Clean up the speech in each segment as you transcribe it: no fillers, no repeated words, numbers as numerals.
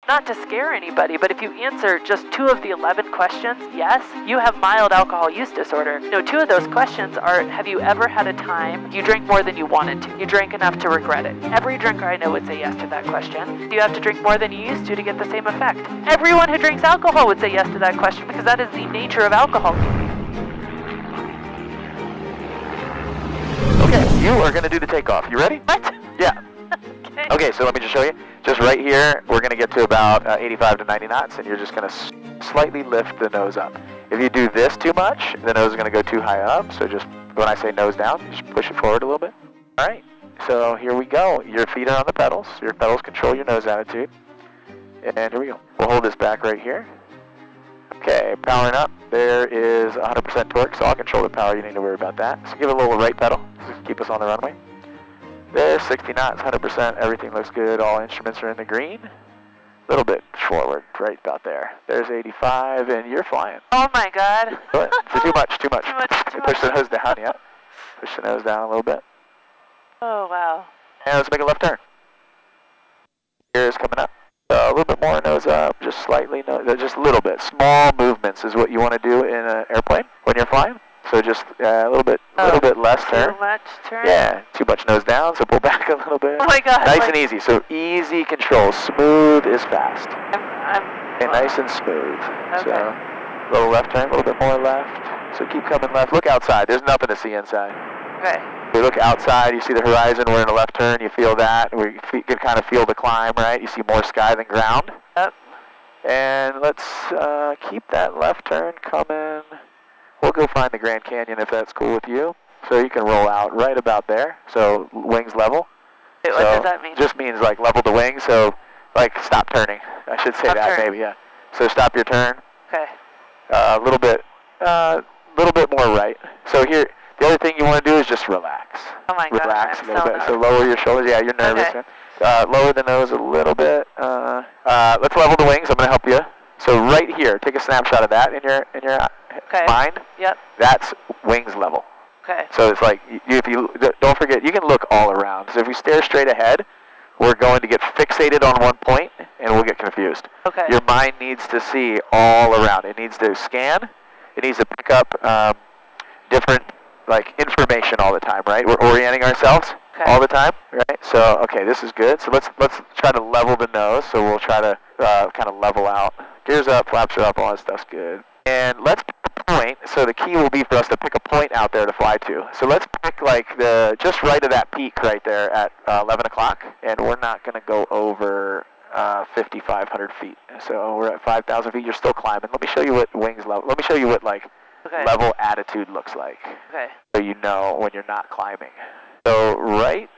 not to scare anybody, but if you answer just 2 of the 11 questions, yes, you have mild alcohol use disorder. No, 2 of those questions are, have you ever had a time you drank more than you wanted to? You drank enough to regret it. Every drinker I know would say yes to that question. Do you have to drink more than you used to get the same effect? Everyone who drinks alcohol would say yes to that question because that is the nature of alcohol. Okay, you are going to do the takeoff. You ready? What? Yeah. Okay, so let me just show you. Just right here, we're going to get to about 85 to 90 knots, and you're just going to slightly lift the nose up. If you do this too much, the nose is going to go too high up, so just when I say nose down, you just push it forward a little bit. All right, so here we go. Your feet are on the pedals. Your pedals control your nose attitude. And here we go. We'll hold this back right here. Okay, powering up. There is 100% torque, so I'll control the power. You need to worry about that. So give it a little right pedal. Just keep us on the runway. There's 60 knots, 100%. Everything looks good. All instruments are in the green. A little bit forward, right about there. There's 85, and you're flying. Oh my God. What? So too much. Too much. Push the nose down, yeah. Push the nose down a little bit. Oh, wow. And let's make a left turn. Gear is coming up. A little bit more nose up, just slightly, just a little bit. Small movements is what you want to do in an airplane when you're flying. So just a little bit less turn. Too much turn? Yeah, too much nose down, so pull back a little bit. Oh my God. Nice and easy, so easy control. Smooth is fast. Okay, nice and smooth. Okay. So a little left turn, a little bit more left. So keep coming left. Look outside. There's nothing to see inside. Okay. You look outside, you see the horizon, we're in a left turn, you feel that. You can kind of feel the climb, right? You see more sky than ground. Yep. And let's keep that left turn coming. We'll go find the Grand Canyon if that's cool with you. So you can roll out right about there. So wings level. Wait, what does that mean? Just means like level the wings, so like stop turning. I should say Stop that turn. maybe, yeah. So stop your turn. Okay. A little bit more right. So here, the other thing you want to do is just relax. Oh my God. Relax I'm a little so bit. nervous. So lower your shoulders. Yeah, you're nervous. Okay. Lower the nose a little bit. Let's level the wings. I'm going to help you. So right here, take a snapshot of that in your Okay. mind. Yep. That's wings level. Okay. So it's like don't forget, you can look all around. So if we stare straight ahead, we're going to get fixated on one point and we'll get confused. Okay. Your mind needs to see all around. It needs to scan. It needs to pick up different information all the time, right? We're orienting ourselves all the time, right? So okay, this is good. So let's try to level the nose. So we'll try to kind of level out. Gears up, flaps are up, all that stuff's good. And let's pick a point. So the key will be for us to pick a point out there to fly to. So let's pick just right of that peak right there at 11 o'clock, and we're not going to go over 5,500 feet. So we're at 5,000 feet. You're still climbing. Let me show you what wings level. Let me show you what level attitude looks like. Okay. So you know when you're not climbing. So right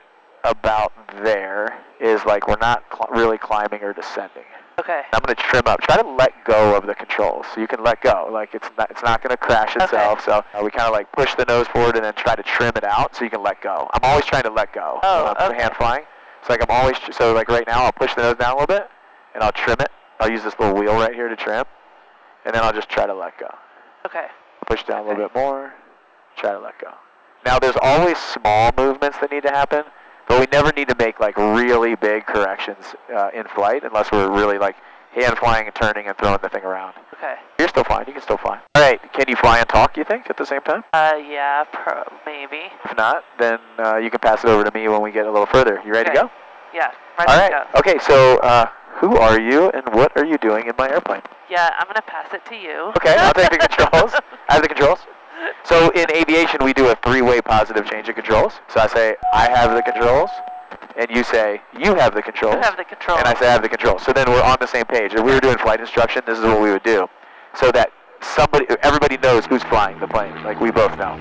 about there is we're not really climbing or descending. Okay. I'm going to trim up. Try to let go of the controls. So you can let go. It's not going to crash itself. Okay. So we kind of push the nose forward and then try to trim it out so you can let go. I'm always trying to let go. Oh, okay. Hand flying. So I'm always, right now I'll push the nose down a little bit and I'll trim it. I'll use this little wheel right here to trim. And then I'll just try to let go. Okay. Push down a little bit more. Try to let go. Now there's always small movements that need to happen. But we never need to make really big corrections in flight unless we're really hand flying and turning and throwing the thing around. Okay. You're still fine. You can still fly. All right. Can you fly and talk, you think, at the same time? Yeah, maybe. If not, then you can pass it over to me when we get a little further. You ready to go? Yeah. All right. Okay. So who are you and what are you doing in my airplane? Yeah, I'm going to pass it to you. Okay. I'll take the controls. I have the controls. So in aviation, we do a three-way positive change of controls. So I say, I have the controls, and you say, you have the controls. You have the controls. And I say, I have the controls. So then we're on the same page. If we were doing flight instruction, this is what we would do. So that everybody knows who's flying the plane. We both know.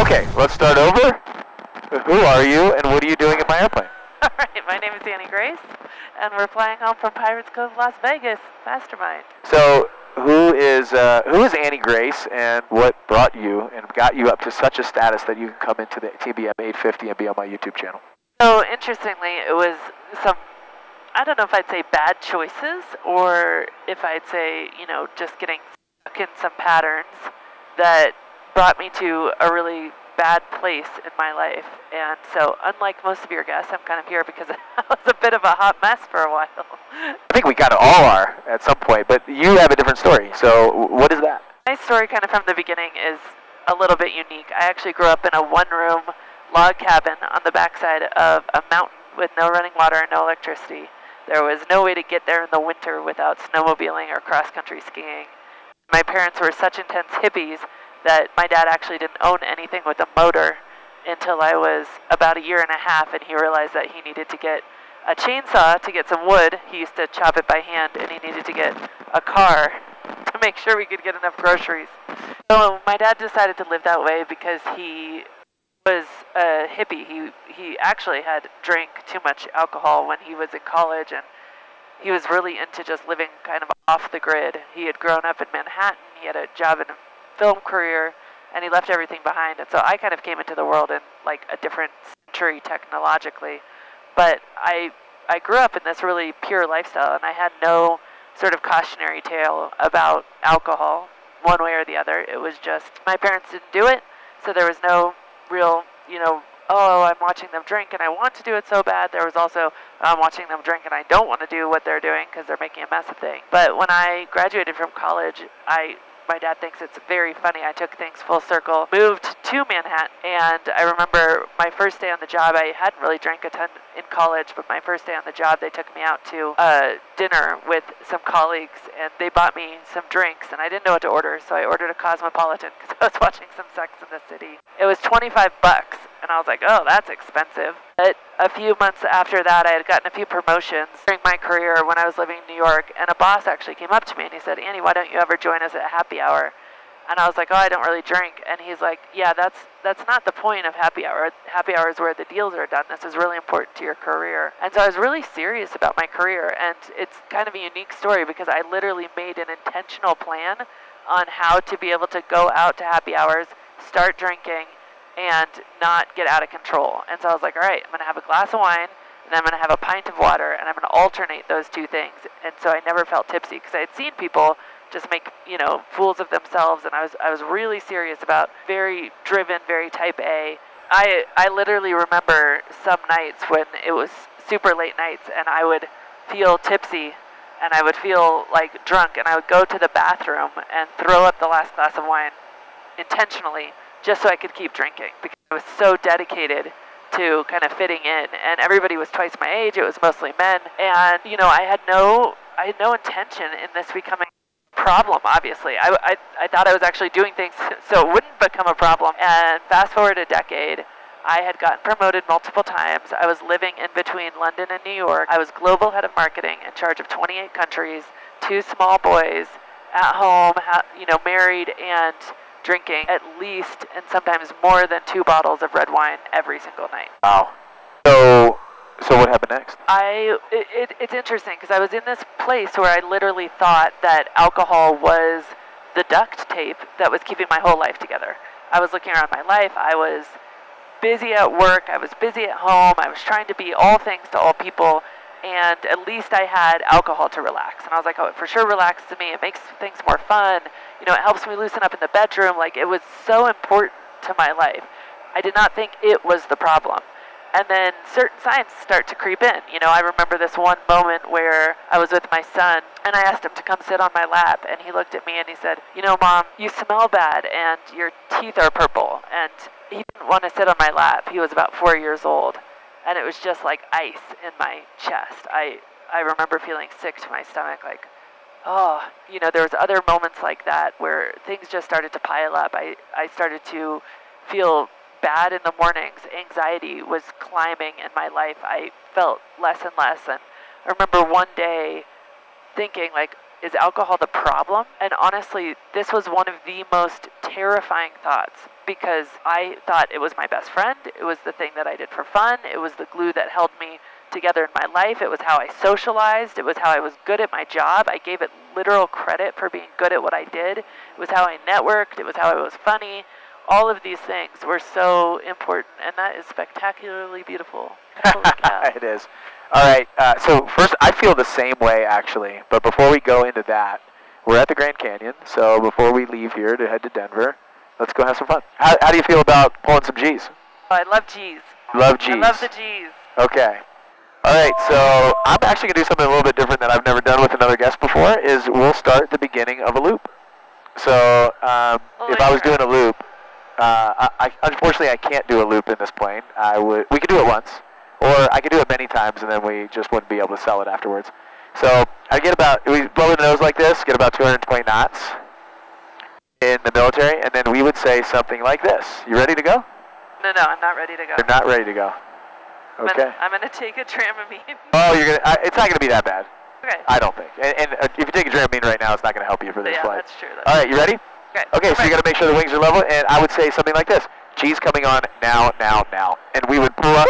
Okay, let's start over. Who are you, and what are you doing in my airplane? All right, my name is Annie Grace, and we're flying home from Pirates Cove, Las Vegas, Mastermind. So who is Annie Grace, and what brought you and got you up to such a status that you can come into the TBM 850 and be on my YouTube channel? So interestingly, it was I don't know if I'd say bad choices, or if I'd say, just getting stuck in some patterns that brought me to a really bad place in my life. And so unlike most of your guests, I'm kind of here because I was a bit of a hot mess for a while. I think we kind of all are at some point, but you have a different story. So what is that? My story kind of from the beginning is a little bit unique. I actually grew up in a one-room log cabin on the backside of a mountain with no running water and no electricity. There was no way to get there in the winter without snowmobiling or cross-country skiing. My parents were such intense hippies that my dad actually didn't own anything with a motor until I was about 1.5 years, and he realized that he needed to get a chainsaw to get some wood. He used to chop it by hand, and he needed to get a car to make sure we could get enough groceries. So my dad decided to live that way because he was a hippie. He actually had drank too much alcohol when he was in college, and he was really into just living kind of off the grid. He had grown up in Manhattan. He had a job in a film career, and he left everything behind. And so I kind of came into the world in like a different century technologically. But I grew up in this really pure lifestyle, and I had no sort of cautionary tale about alcohol one way or the other. It was just my parents didn't do it, so there was no real, oh, I'm watching them drink and I want to do it so bad. There was also, I'm watching them drink and I don't want to do what they're doing because they're making a mess of things. But when I graduated from college, my dad thinks it's very funny. I took things full circle, moved to Manhattan, and I remember my first day on the job, I hadn't really drank a ton in college, but my first day on the job, they took me out to dinner with some colleagues, and they bought me some drinks, and I didn't know what to order, so I ordered a Cosmopolitan because I was watching some Sex in the City. It was $25, and I was like, oh, that's expensive. But a few months after that, I had gotten a few promotions during my career when I was living in New York, and a boss actually came up to me and he said, Annie, why don't you ever join us at happy hour? And I was like, oh, I don't really drink. And he's like, yeah, that's not the point of happy hour. Happy hour is where the deals are done. This is really important to your career. And so I was really serious about my career, and it's kind of a unique story because I literally made an intentional plan on how to be able to go out to happy hours, start drinking, and not get out of control. And so I was like, all right, I'm going to have a glass of wine, and I'm going to have a pint of water, and I'm going to alternate those two things. And so I never felt tipsy because I had seen people just make, fools of themselves, and I was really serious about very driven, very type A. I literally remember some nights when it was super late nights, and I would feel tipsy, and I would feel like drunk, and I would go to the bathroom and throw up the last glass of wine intentionally, just so I could keep drinking, because I was so dedicated to kind of fitting in, and everybody was twice my age. It was mostly men, and I had no intention in this becoming a problem. Obviously, I thought I was actually doing things so it wouldn't become a problem. And fast forward a decade, I had gotten promoted multiple times. I was living in between London and New York. I was global head of marketing in charge of 28 countries, 2 small boys, at home, married and drinking at least and sometimes more than 2 bottles of red wine every single night. Wow. So what happened next? It's interesting because I was in this place where I literally thought that alcohol was the duct tape that was keeping my whole life together. I was looking around my life. I was busy at work. I was busy at home. I was trying to be all things to all people. And at least I had alcohol to relax. And I was like, oh, it for sure relaxes me. It makes things more fun. It helps me loosen up in the bedroom. Like, it was so important to my life. I did not think it was the problem. And then certain signs start to creep in. I remember this one moment where I was with my son, and I asked him to come sit on my lap, and he looked at me and he said, Mom, you smell bad, and your teeth are purple. And he didn't want to sit on my lap. He was about 4 years old. And it was just like ice in my chest. I remember feeling sick to my stomach, like, oh, there was other moments like that where things just started to pile up. I started to feel bad in the mornings. Anxiety was climbing in my life. I felt less and less. And I remember one day thinking, like, is alcohol the problem? And honestly, this was one of the most terrifying thoughts because I thought it was my best friend. It was the thing that I did for fun. It was the glue that held me together in my life. It was how I socialized. It was how I was good at my job. I gave it literal credit for being good at what I did. It was how I networked. It was how I was funny. All of these things were so important, and that is spectacularly beautiful. Holy cow. It is. All right, so first, I feel the same way, actually. But before we go into that, we're at the Grand Canyon. So before we leave here to head to Denver, let's go have some fun. How do you feel about pulling some G's? Oh, I love G's. Love G's. I love the G's. Okay. All right, so I'm actually going to do something a little bit different that I've never done with another guest before, is we'll start at the beginning of a loop. So if I was doing a loop, unfortunately I can't do a loop in this plane. We could do it once, or I could do it many times and then we just wouldn't be able to sell it afterwards. So we blow the nose like this, get about 220 knots in the military, and then we would say something like this. You ready to go? No, I'm not ready to go. You're not ready to go. Okay. I'm gonna take a Dramamine. Oh, it's not gonna be that bad. Okay. I don't think. And if you take a Dramamine right now, it's not gonna help you for this flight. Yeah, that's true. All right, you ready? Okay. Okay, so you gotta make sure the wings are level, and I would say something like this. G's coming on now, now, now. And we would pull up.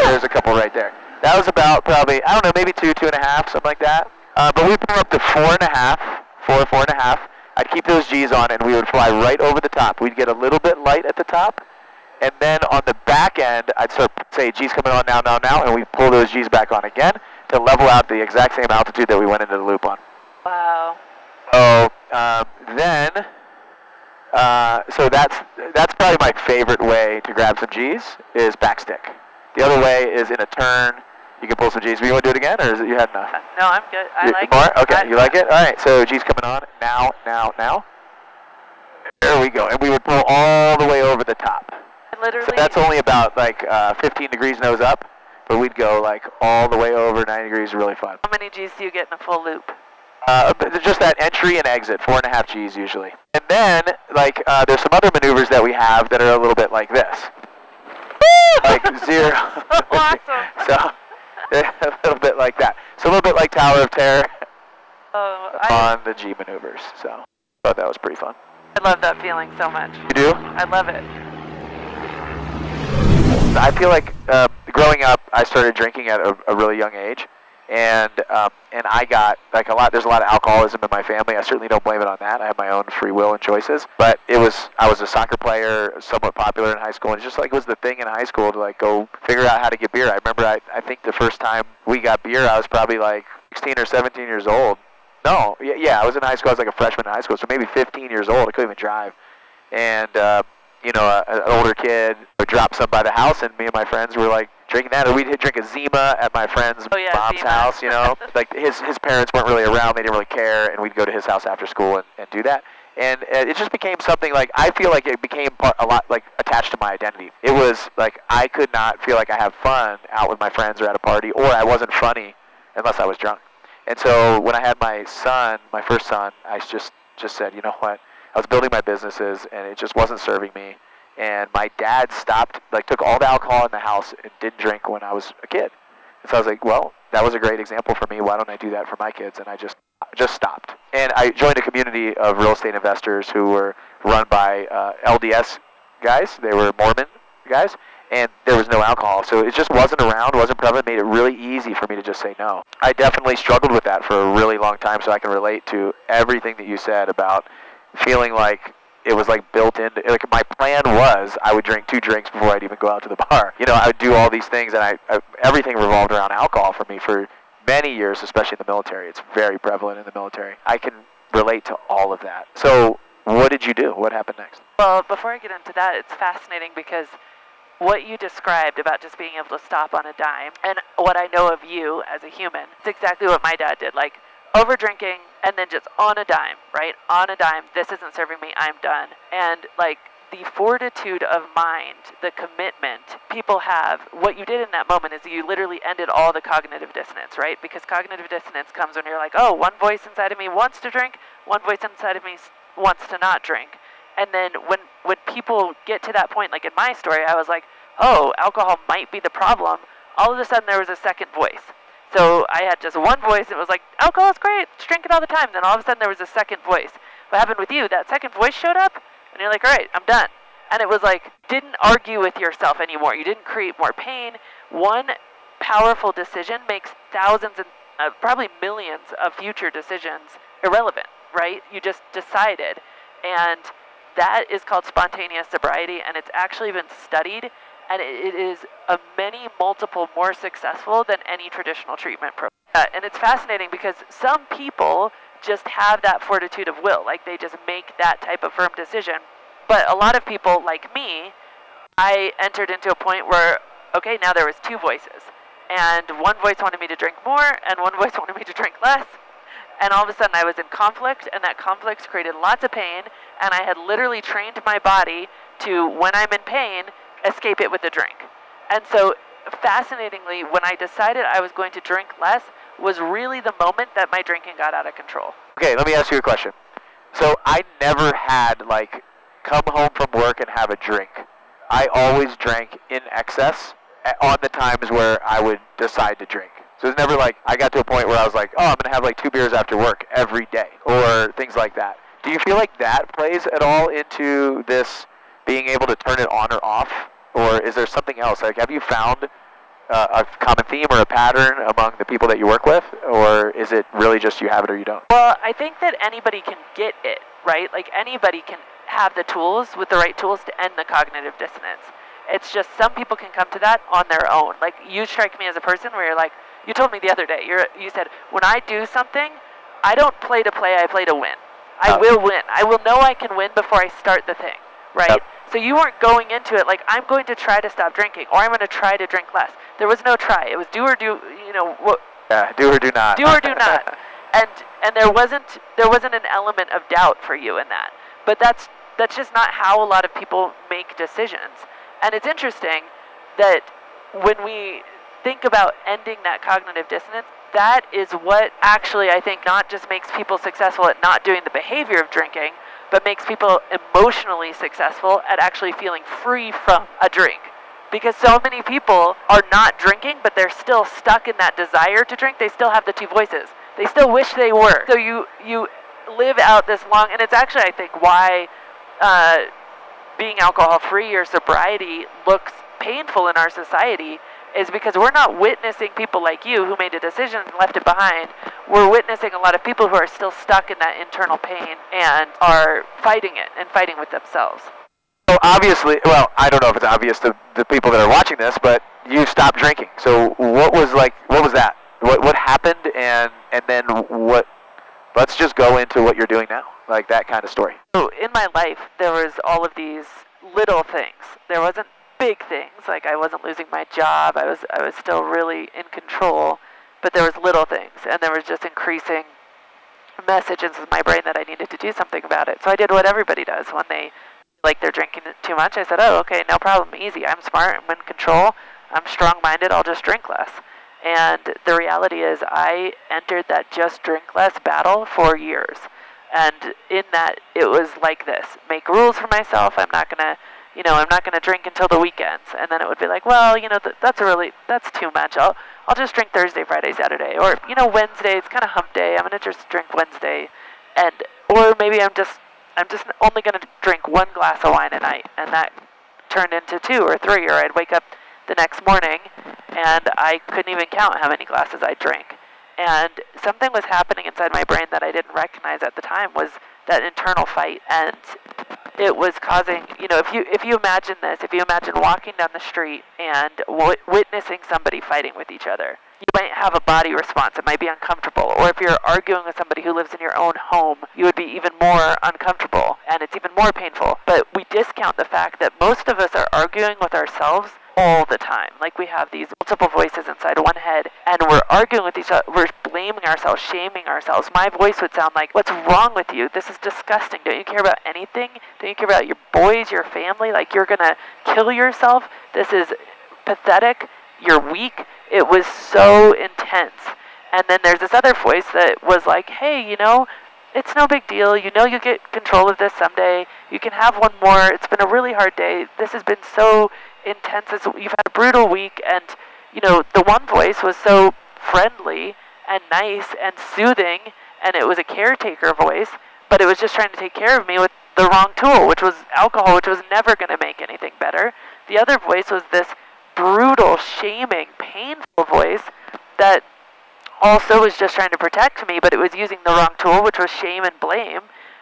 There's a couple right there. That was about probably, I don't know, maybe 2.5, something like that. But we pull up to 4.5, 4.5. I'd keep those G's on, and we would fly right over the top. We'd get a little bit light at the top. And then on the back end, I'd start say G's coming on now, now, now, and we pull those G's back on again to level out the exact same altitude that we went into the loop on. Wow. So so that's probably my favorite way to grab some G's is backstick. The other way is in a turn. You can pull some G's. Do you want to do it again, or is it you had enough? No, I'm good. I like more? it. Okay, you like it? All right, so G's coming on now, now, now. There we go, and we would pull all the way over the top. Literally. So that's only about like 15 degrees nose up, but we'd go like all the way over 90 degrees, really fun. How many G's do you get in a full loop? Just that entry and exit, 4.5 G's usually. And then like there's some other maneuvers that we have that are a little bit like this. Like 0. Awesome. So a little bit like that. So a little bit like Tower of Terror on the G maneuvers. So I thought that was pretty fun. I love that feeling so much. You do? I love it. I feel like growing up, I started drinking at a really young age, and I got like there's a lot of alcoholism in my family. I certainly don't blame it on that. I have my own free will and choices. But I was a soccer player, somewhat popular in high school, and just like it was the thing in high school to like go figure out how to get beer. I remember I think the first time we got beer, I was probably like 16 or 17 years old. No, yeah, I was in high school. I was like a freshman in high school, so maybe 15 years old. I couldn't even drive, and an older kid would drop some by the house, and me and my friends were like drinking that, or we'd drink a Zima at my friend's mom's house, like his parents weren't really around, they didn't really care, and we'd go to his house after school and do that. And it just became something like, I feel like it became a lot like attached to my identity. It was like I could not feel like I have fun out with my friends or at a party, or I wasn't funny unless I was drunk. And so when I had my son, my first son, I just said, you know what? I was building my businesses, and it just wasn't serving me. And my dad took all the alcohol in the house and didn't drink when I was a kid. And so I was like, well, that was a great example for me. Why don't I do that for my kids? And I just stopped. And I joined a community of real estate investors who were run by LDS guys. They were Mormon guys. And there was no alcohol. So it just wasn't around, wasn't prevalent, made it really easy for me to just say no. I definitely struggled with that for a really long time, so I can relate to everything that you said about feeling like it was like built into, like my plan was I would drink 2 drinks before I'd even go out to the bar. I would do all these things, and everything revolved around alcohol for me for many years, especially in the military. It's very prevalent in the military. I can relate to all of that. So what did you do? What happened next? Well, before I get into that, it's fascinating because what you described about just being able to stop on a dime, and what I know of you as a human, it's exactly what my dad did. Like, over drinking, and then just on a dime, right? On a dime, this isn't serving me, I'm done. And like the fortitude of mind, the commitment people have, what you did in that moment is you literally ended all the cognitive dissonance, right? Because cognitive dissonance comes when you're like, oh, one voice inside of me wants to drink, one voice inside of me wants to not drink. And then when people get to that point, like in my story, I was like, oh, alcohol might be the problem. All of a sudden there was a second voice. So I had just one voice, and it was like, alcohol is great, just drink it all the time. Then all of a sudden there was a second voice. What happened with you? That second voice showed up, and you're like, all right, I'm done. And it was like, didn't argue with yourself anymore. You didn't create more pain. One powerful decision makes thousands and probably millions of future decisions irrelevant, right? You just decided. And that is called spontaneous sobriety, and it's actually been studied. And it is multiple more successful than any traditional treatment program. And it's fascinating because some people just have that fortitude of will, like they just make that type of firm decision. But a lot of people like me, I entered into a point where, okay, now there was two voices. And one voice wanted me to drink more, and one voice wanted me to drink less. And all of a sudden I was in conflict, and that conflict created lots of pain, and I had literally trained my body to, when I'm in pain, escape it with a drink. And so, fascinatingly, when I decided I was going to drink less, was really the moment that my drinking got out of control. Okay, let me ask you a question. So I never had, like, come home from work and have a drink. I always drank in excess on the times where I would decide to drink. So it's never like I got to a point where I was like, oh, I'm going to have like 2 beers after work every day, or things like that. Do you feel like that plays at all into this being able to turn it on or off? Or is there something else? Like, have you found a common theme or a pattern among the people that you work with? Or is it really just you have it or you don't? Well, I think that anybody can get it, right? Like, anybody can have the tools, with the right tools, to end the cognitive dissonance. It's just some people can come to that on their own. Like, you strike me as a person where you're like, you told me the other day, you said, when I do something, I don't play to play, I play to win. I will win. I will know I can win before I start the thing, right? Yep. So you weren't going into it like, I'm going to try to stop drinking, or I'm going to try to drink less. There was no try. It was do or do, do or do not. Do or do not. And there wasn't an element of doubt for you in that. But that's just not how a lot of people make decisions. And it's interesting that when we think about ending that cognitive dissonance, that is what actually, I think, not just makes people successful at not doing the behavior of drinking, but makes people emotionally successful at actually feeling free from a drink. Because so many people are not drinking, but they're still stuck in that desire to drink. They still have the two voices. They still wish they were. So you live out this long, and it's actually, I think, why being alcohol-free or sobriety looks painful in our society, is because we're not witnessing people like you who made a decision and left it behind. We're witnessing a lot of people who are still stuck in that internal pain and are fighting it and fighting with themselves. So obviously, well, I don't know if it's obvious to the people that are watching this, but you stopped drinking. So what was that? What happened, and then what? Let's just go into what you're doing now, like that kind of story. So in my life, there was all of these little things. There wasn't big things, like I wasn't losing my job. I was still really in control, but there was little things, and there was just increasing messages in my brain that I needed to do something about it. So I did what everybody does when they like they're drinking too much. I said, oh, okay, no problem, easy. I'm smart, I'm in control, I'm strong-minded, I'll just drink less. And the reality is I entered that just drink less battle for years. And in that, it was like this: make rules for myself. I'm not gonna drink until the weekends. And then it would be like, well, that's too much. I'll just drink Thursday, Friday, Saturday, or Wednesday. It's kind of hump day. I'm gonna just drink Wednesday, or maybe I'm just only gonna drink 1 glass of wine a night, and that turned into 2 or 3. Or I'd wake up the next morning and I couldn't even count how many glasses I drank. And something was happening inside my brain that I didn't recognize at the time, was that internal fight. And it was causing, if you imagine this, if you imagine walking down the street and witnessing somebody fighting with each other, you might have a body response. It might be uncomfortable. Or if you're arguing with somebody who lives in your own home, you would be even more uncomfortable, and it's even more painful. But we discount the fact that most of us are arguing with ourselves all the time. Like, we have these multiple voices inside one head, and we're arguing with each other. We're blaming ourselves, shaming ourselves. My voice would sound like, what's wrong with you? This is disgusting. Don't you care about anything? Don't you care about your boys, your family? Like, you're gonna kill yourself? This is pathetic. You're weak. It was so intense. And then there's this other voice that was like, hey, it's no big deal. You'll get control of this someday. You can have one more. It's been a really hard day. This has been so intense. You've had a brutal week. And, the one voice was so friendly and nice and soothing, and it was a caretaker voice, but it was just trying to take care of me with the wrong tool, which was alcohol, which was never going to make anything better. The other voice was this brutal, shaming, painful voice that also was just trying to protect me, but it was using the wrong tool, which was shame and blame,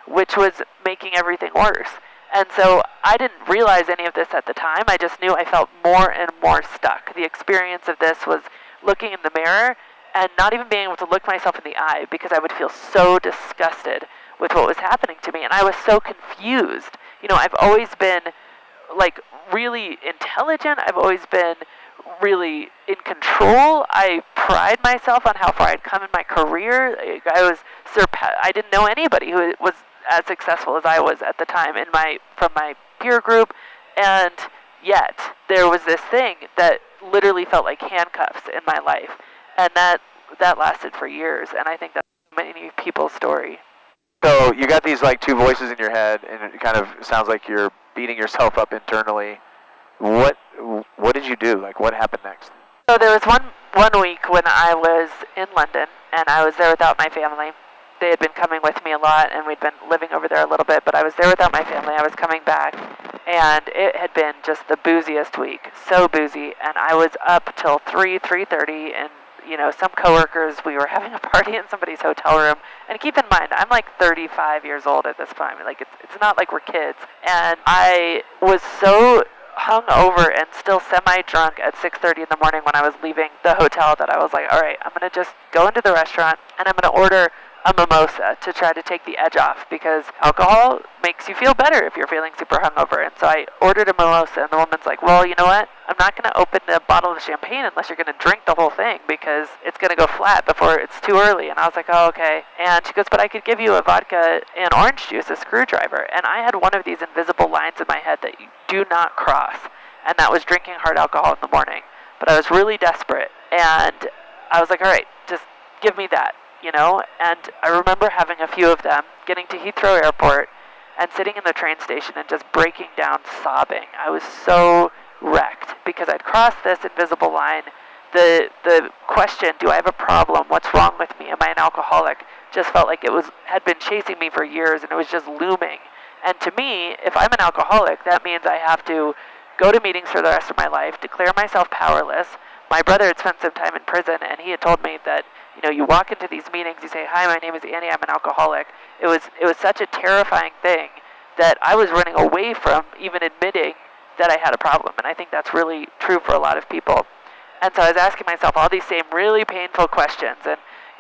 which was making everything worse. And so I didn't realize any of this at the time. I just knew I felt more and more stuck. The experience of this was looking in the mirror and not even being able to look myself in the eye, because I would feel so disgusted with what was happening to me. And I was so confused. I've always been like really intelligent. I've always been really in control. I pride myself on how far I'd come in my career. I didn't know anybody who was as successful as I was at the time from my peer group, and yet there was this thing that literally felt like handcuffs in my life, and that lasted for years, and I think that's many people's story. So you got these like two voices in your head, and it kind of sounds like you're beating yourself up internally. What did you do? Like, what happened next? So there was one week when I was in London, and I was there without my family. They had been coming with me a lot, and we'd been living over there a little bit, but I was there without my family. I was coming back, and it had been just the booziest week, so boozy, and I was up till 3:30, and some coworkers, we were having a party in somebody's hotel room. And keep in mind, I'm like 35 years old at this point. Like, it's not like we're kids. And I was so hungover and still semi-drunk at 6:30 in the morning when I was leaving the hotel that I was like, all right, I'm going to just go into the restaurant and I'm going to order a mimosa to try to take the edge off, because alcohol makes you feel better if you're feeling super hungover. And so I ordered a mimosa, and the woman's like, well, you know what? I'm not going to open the bottle of champagne unless you're going to drink the whole thing, because it's going to go flat before it's too early. And I was like, oh, okay. And she goes, but I could give you a vodka and orange juice, a screwdriver. And I had one of these invisible lines in my head that you do not cross, and that was drinking hard alcohol in the morning. But I was really desperate, and I was like, all right, just give me that. And I remember having a few of them, getting to Heathrow Airport and sitting in the train station and just breaking down sobbing. I was so wrecked because I'd crossed this invisible line. The question, do I have a problem? What's wrong with me? Am I an alcoholic? Just felt like it had been chasing me for years, and it was just looming. And to me, if I'm an alcoholic, that means I have to go to meetings for the rest of my life, declare myself powerless. My brother had spent some time in prison, and he had told me that you walk into these meetings, you say, hi, my name is Annie, I'm an alcoholic. It was such a terrifying thing that I was running away from even admitting that I had a problem. And I think that's really true for a lot of people. And so I was asking myself all these same really painful questions. And,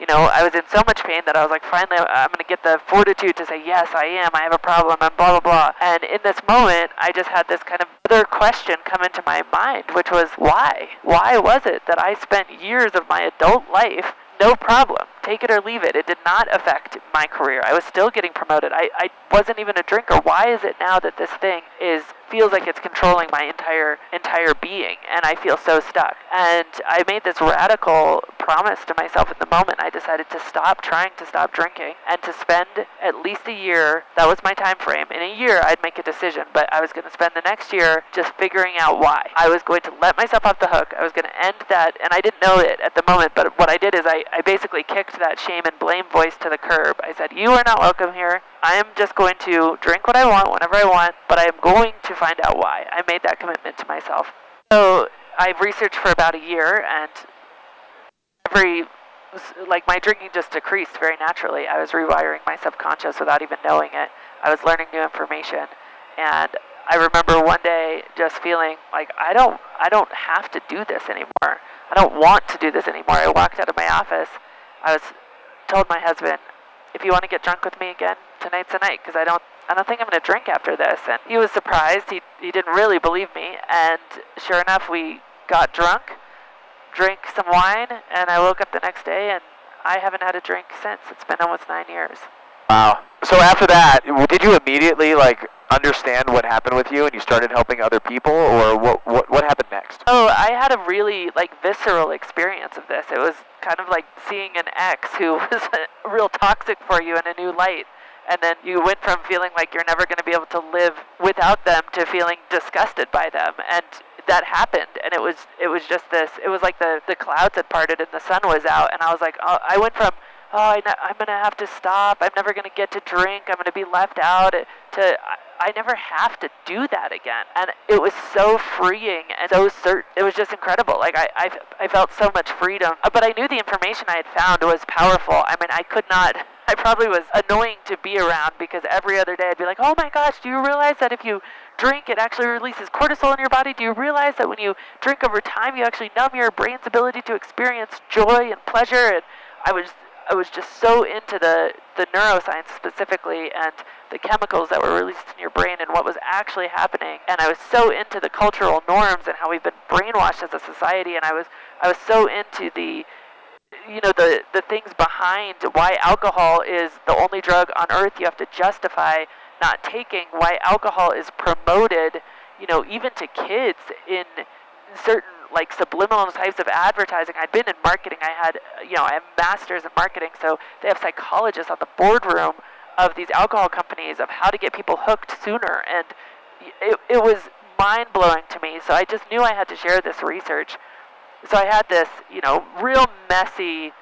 I was in so much pain that I was like, finally, I'm going to get the fortitude to say, yes, I have a problem, and blah, blah, blah. And in this moment, I just had this kind of other question come into my mind, which was, why? Why was it that I spent years of my adult life no problem, take it or leave it? It did not affect my career. I was still getting promoted. I wasn't even a drinker. Why is it now that this thing feels like it's controlling my entire being, and I feel so stuck? And I made this radical promise to myself in the moment. I decided to stop trying to stop drinking and to spend at least a year. That was my time frame. In a year, I'd make a decision, but I was going to spend the next year just figuring out why. I was going to let myself off the hook. I was going to end that, and I didn't know it at the moment, but what I did is I basically kicked that shame and blame voice to the curb. I said, you are not welcome here. I am just going to drink what I want whenever I want, but I am going to find out why. I made that commitment to myself. So I've researched for about a year, and my drinking just decreased very naturally. I was rewiring my subconscious without even knowing it. I was learning new information, and I remember one day just feeling like I don't have to do this anymore. I don't want to do this anymore. I walked out of my office. I told my husband, if you want to get drunk with me again, tonight's the night, because I don't think I'm going to drink after this. And he was surprised. He didn't really believe me. And sure enough, we got drunk, drank some wine, and I woke up the next day, and I haven't had a drink since. It's been almost 9 years. Wow. So after that, did you immediately understand what happened with you, and you started helping other people, or what happened next? Oh, I had a really visceral experience of this. It was kind of like seeing an ex who was real toxic for you in a new light. And then you went from feeling like you're never going to be able to live without them to feeling disgusted by them. And that happened, and it was just this. It was like the clouds had parted and the sun was out, and I was like, I went from, I'm going to have to stop, I'm never going to get to drink, I'm going to be left out, to I never have to do that again. And it was so freeing and so it was just incredible. I felt so much freedom. But I knew the information I had found was powerful. I mean, I probably was annoying to be around, because every other day I'd be like, oh my gosh, do you realize that if you drink, it actually releases cortisol in your body? Do you realize that when you drink over time, you actually numb your brain's ability to experience joy and pleasure? And I was just so into the neuroscience specifically and the chemicals that were released in your brain and what was actually happening. And I was so into the cultural norms and how we've been brainwashed as a society, and I was so into the things behind why alcohol is the only drug on earth you have to justify not taking, why alcohol is promoted, even to kids in certain like subliminal types of advertising. I'd been in marketing. I had a master's in marketing, so they have psychologists on the boardroom of these alcohol companies of how to get people hooked sooner, and it was mind-blowing to me. So I just knew I had to share this research. So I had this, real messy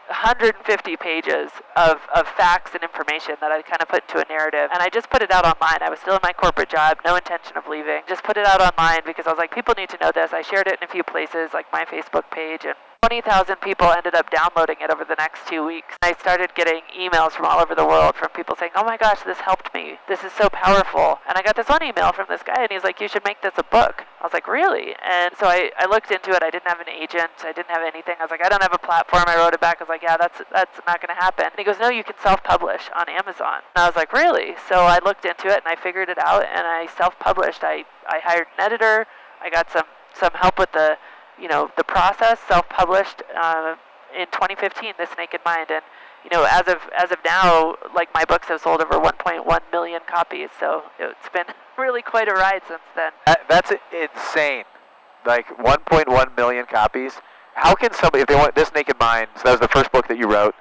150 pages of facts and information that I kind of put into a narrative, and I just put it out online. I was still in my corporate job, no intention of leaving. Just put it out online because I was like, people need to know this. I shared it in a few places, like my Facebook page, and 20,000 people ended up downloading it over the next 2 weeks. I started getting emails from all over the world from people saying, oh my gosh, this helped me. This is so powerful. And I got this one email from this guy, and he's like, you should make this a book. I was like, really? And so I looked into it. I didn't have an agent. I didn't have anything. I was like, I don't have a platform. I wrote it back. I was like, yeah, that's not going to happen. And he goes, no, you can self-publish on Amazon. And I was like, really? So I looked into it, and I figured it out, and I self-published. I hired an editor. I got some help with the process, self-published in 2015, This Naked Mind. And, as of now, like, my books have sold over 1.1 million copies, so it's been really quite a ride since then. That's insane. Like, 1.1 million copies. How can somebody, if they want This Naked Mind, so that was the first book that you wrote,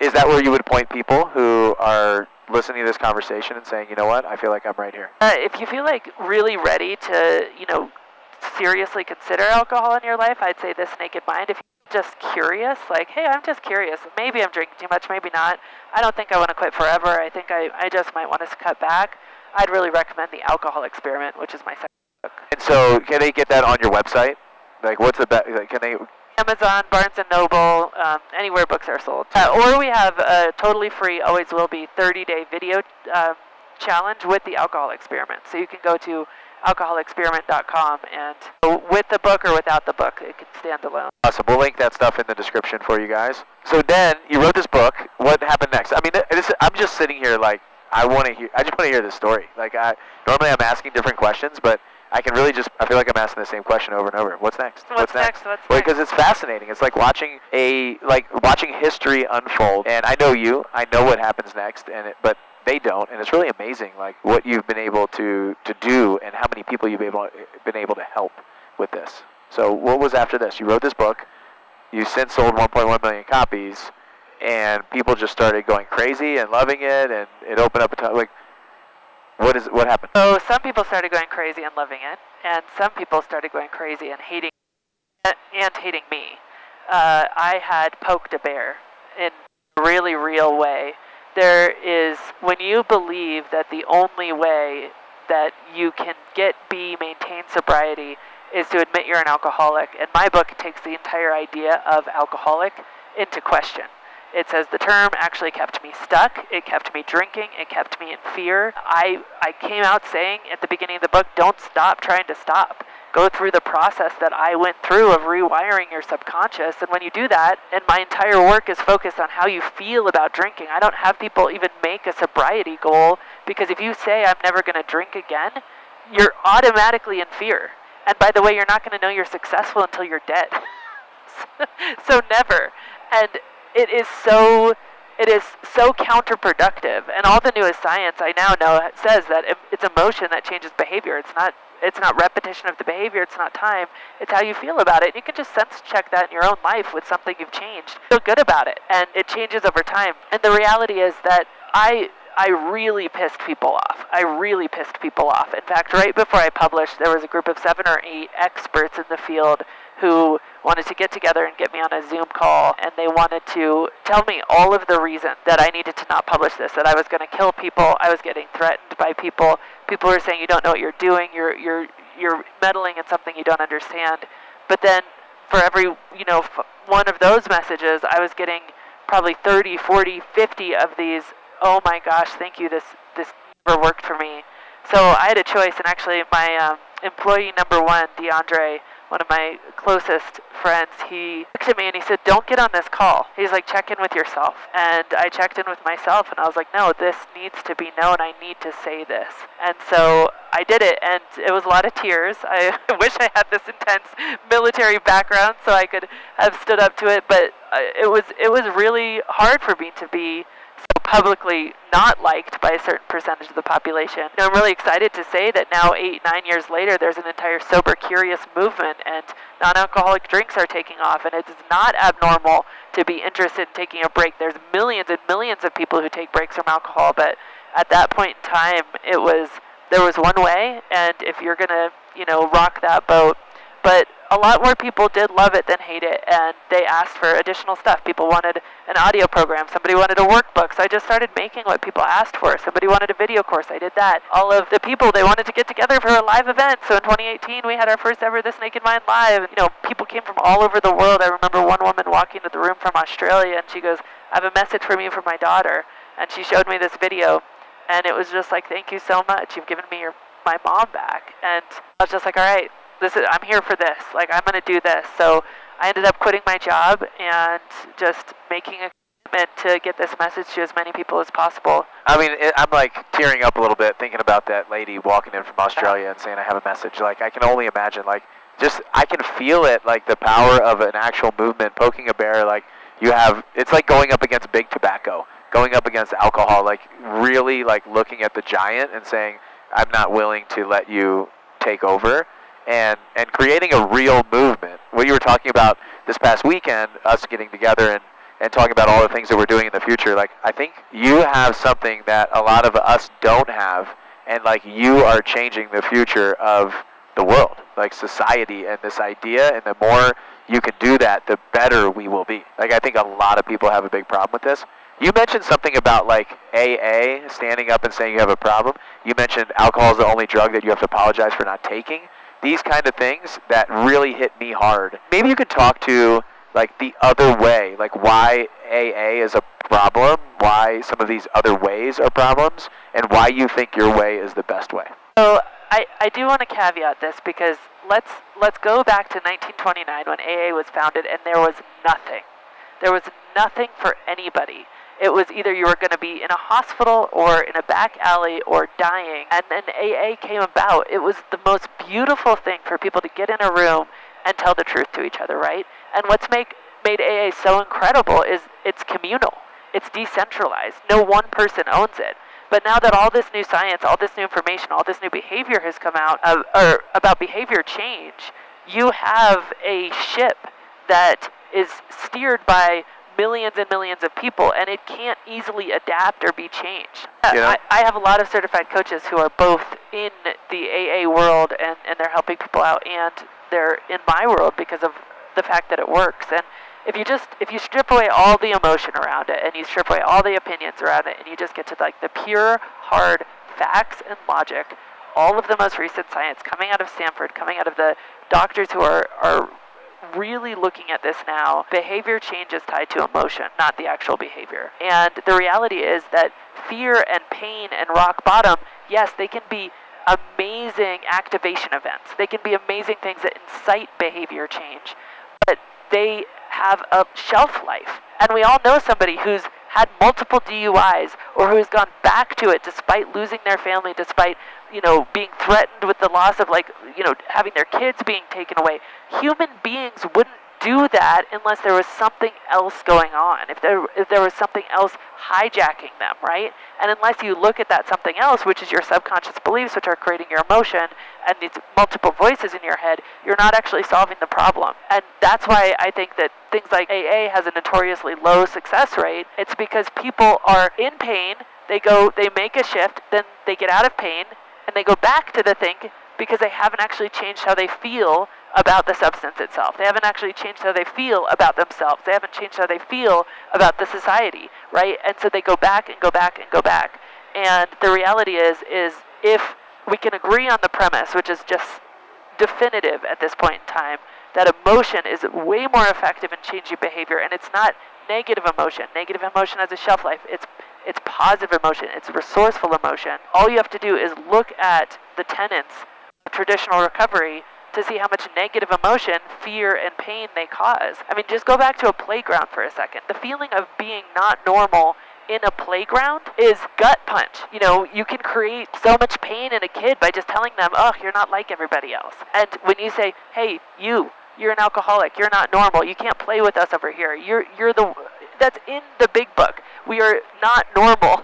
is that where you would point people who are listening to this conversation and saying, you know what, I feel like I'm right here? If you feel like really ready to, seriously consider alcohol in your life, I'd say This Naked Mind. If you're just curious, like, hey, I'm just curious, maybe I'm drinking too much, maybe not, I don't think I want to quit forever, I think I just might want to cut back, I'd really recommend The Alcohol Experiment, which is my second book. And so, can they get that on your website? Like, what's the best, like, can they... Amazon, Barnes & Noble, anywhere books are sold. Or we have a totally free, always will be, 30-day video challenge with The Alcohol Experiment. So you can go to alcoholexperiment.com, and with the book or without the book, it can stand alone. Awesome. We'll link that stuff in the description for you guys. So then, you wrote this book. What happened next? I mean, I'm just sitting here like, I just want to hear this story. Like, normally I'm asking different questions, but I can really I feel like I'm asking the same question over and over. What's next? What's next? Because it's fascinating. It's like watching history unfold. And I know you. I know what happens next, but they don't, and it's really amazing, like, what you've been able to do and how many people you've been able to help with this. So what was after this? You wrote this book. You since sold 1.1 million copies, and people just started going crazy and loving it, and it opened up a ton. Like, what happened? So some people started going crazy and loving it, and some people started going crazy and hating me. I had poked a bear in a really real way. There is, when you believe that the only way that you can maintain sobriety is to admit you're an alcoholic, and my book takes the entire idea of alcoholic into question. It says the term actually kept me stuck, it kept me drinking, it kept me in fear. I came out saying at the beginning of the book, don't stop trying to stop. Go through the process that I went through of rewiring your subconscious, and when you do that, and my entire work is focused on how you feel about drinking. I don't have people even make a sobriety goal, because if you say I'm never going to drink again, you're automatically in fear. And by the way, you're not going to know you're successful until you're dead. So never. And it is so counterproductive. And all the newest science I now know says that it's emotion that changes behavior. It's not repetition of the behavior, it's not time, it's how you feel about it. You can just sense check that in your own life with something you've changed. Feel good about it, and it changes over time. And the reality is that I really pissed people off. In fact, right before I published, there was a group of 7 or 8 experts in the field who wanted to get together and get me on a Zoom call, and they wanted to tell me all of the reasons that I needed to not publish this, that I was going to kill people, I was getting threatened by people. People were saying, you don't know what you're doing, you're meddling in something you don't understand. But then for every, one of those messages, I was getting probably 30, 40, 50 of these, oh my gosh, thank you, this never worked for me. So I had a choice, and actually my employee number 1, DeAndre, one of my closest friends, he looked at me and he said, don't get on this call. He's like, check in with yourself. And I checked in with myself and I was like, no, this needs to be known. I need to say this. And so I did it, and it was a lot of tears. I wish I had this intense military background so I could have stood up to it, but it was really hard for me to be so publicly not liked by a certain percentage of the population. And I'm really excited to say that now 8-9 years later, there's an entire sober curious movement, and non-alcoholic drinks are taking off, and it's not abnormal to be interested in taking a break. There's millions and millions of people who take breaks from alcohol, but at that point in time, there was one way, and if you're gonna, rock that boat. But a lot more people did love it than hate it, and they asked for additional stuff. People wanted an audio program. Somebody wanted a workbook, so I just started making what people asked for. Somebody wanted a video course. I did that. All of the people, they wanted to get together for a live event. So in 2018, we had our first ever This Naked Mind Live. People came from all over the world. I remember one woman walking into the room from Australia, and she goes, I have a message from you for my daughter. And she showed me this video, and it was just like, thank you so much. You've given me my mom back. And I was just like, all right. I'm here for this. Like, I'm going to do this. So I ended up quitting my job and just making a commitment to get this message to as many people as possible. I mean, I'm like tearing up a little bit thinking about that lady walking in from Australia and saying, I have a message. Like, I can only imagine, like, I can feel it, like the power of an actual movement, poking a bear. Like, it's like going up against big tobacco, going up against alcohol, like really like looking at the giant and saying, I'm not willing to let you take over. And creating a real movement. What you were talking about this past weekend, us getting together and talking about all the things that we're doing in the future, like, I think you have something that a lot of us don't have, and like you are changing the future of the world, like society and this idea, and the more you can do that, the better we will be. Like, I think a lot of people have a big problem with this. You mentioned something about like AA, standing up and saying you have a problem. You mentioned alcohol is the only drug that you have to apologize for not taking. These kind of things that really hit me hard. Maybe you could talk to like the other way, like why AA is a problem, why some of these other ways are problems, and why you think your way is the best way. So I do want to caveat this, because let's go back to 1929 when AA was founded, and there was nothing. There was nothing for anybody. It was either you were going to be in a hospital or in a back alley or dying. And then AA came about. It was the most beautiful thing for people to get in a room and tell the truth to each other, right? And what's made AA so incredible is it's communal. It's decentralized. No one person owns it. But now that all this new science, all this new information, all this new behavior has come out, or about behavior change, you have a ship that is steered by millions and millions of people, and it can't easily adapt or be changed. I have a lot of certified coaches who are both in the AA world and they're helping people out, and they're in my world because of the fact that it works. And if you strip away all the emotion around it, and you strip away all the opinions around it, and you just get to like the pure, hard facts and logic, all of the most recent science coming out of Stanford, coming out of the doctors who are really looking at this now, behavior change is tied to emotion, not the actual behavior. And the reality is that fear and pain and rock bottom, yes, they can be amazing activation events. They can be amazing things that incite behavior change, but they have a shelf life. And we all know somebody who's had multiple DUIs or who's gone back to it despite losing their family, despite, being threatened with the loss of having their kids being taken away. Human beings wouldn't do that unless there was something else going on, if there was something else hijacking them, right? And unless you look at that something else, which is your subconscious beliefs, which are creating your emotion, and these multiple voices in your head, you're not actually solving the problem. And that's why I think that things like AA has a notoriously low success rate. It's because people are in pain, they make a shift, then they get out of pain, and they go back to the thing because they haven't actually changed how they feel about the substance itself. They haven't actually changed how they feel about themselves. They haven't changed how they feel about the society, right? And so they go back and go back and go back. And the reality is if we can agree on the premise, which is just definitive at this point in time, that emotion is way more effective in changing behavior, and it's not negative emotion. Negative emotion has a shelf life. It's positive emotion. It's resourceful emotion. All you have to do is look at the tenets of traditional recovery to see how much negative emotion, fear, and pain they cause. I mean, just go back to a playground for a second. The feeling of being not normal in a playground is gut punch. You know, you can create so much pain in a kid by just telling them, oh, you're not like everybody else. And when you say, hey, you're an alcoholic, you're not normal, you can't play with us over here, that's in the big book. We are not normal.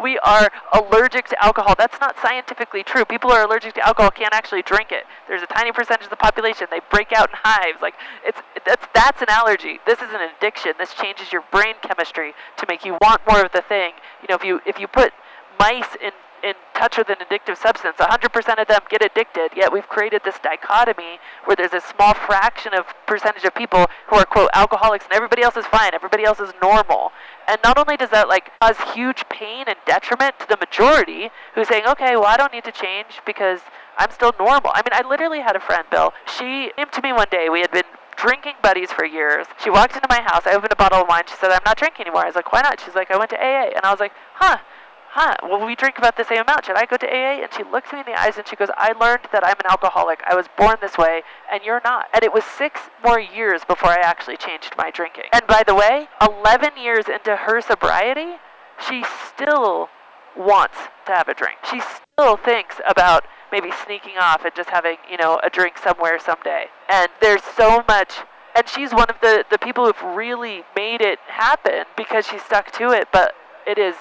We are allergic to alcohol. That's not scientifically true. People who are allergic to alcohol can't actually drink it. There's a tiny percentage of the population. They break out in hives. Like that's an allergy. This is an addiction. This changes your brain chemistry to make you want more of the thing. You know, if you put mice in touch with an addictive substance, 100% of them get addicted, yet we've created this dichotomy where there's a small fraction of percentage of people who are, quote, alcoholics, and everybody else is fine, everybody else is normal. And not only does that, like, cause huge pain and detriment to the majority who's saying, okay, well, I don't need to change because I'm still normal. I mean, I literally had a friend, Bill. She came to me one day. We had been drinking buddies for years. She walked into my house. I opened a bottle of wine. She said, I'm not drinking anymore. I was like, why not? She's like, I went to AA. And I was like, well, we drink about the same amount. Should I go to AA? And she looks me in the eyes and she goes, I learned that I'm an alcoholic. I was born this way, and you're not. And it was 6 more years before I actually changed my drinking. And by the way, 11 years into her sobriety, she still wants to have a drink. She still thinks about maybe sneaking off and just having, you know, a drink somewhere someday. And there's so much. And she's one of the people who've really made it happen because she stuck to it. But it is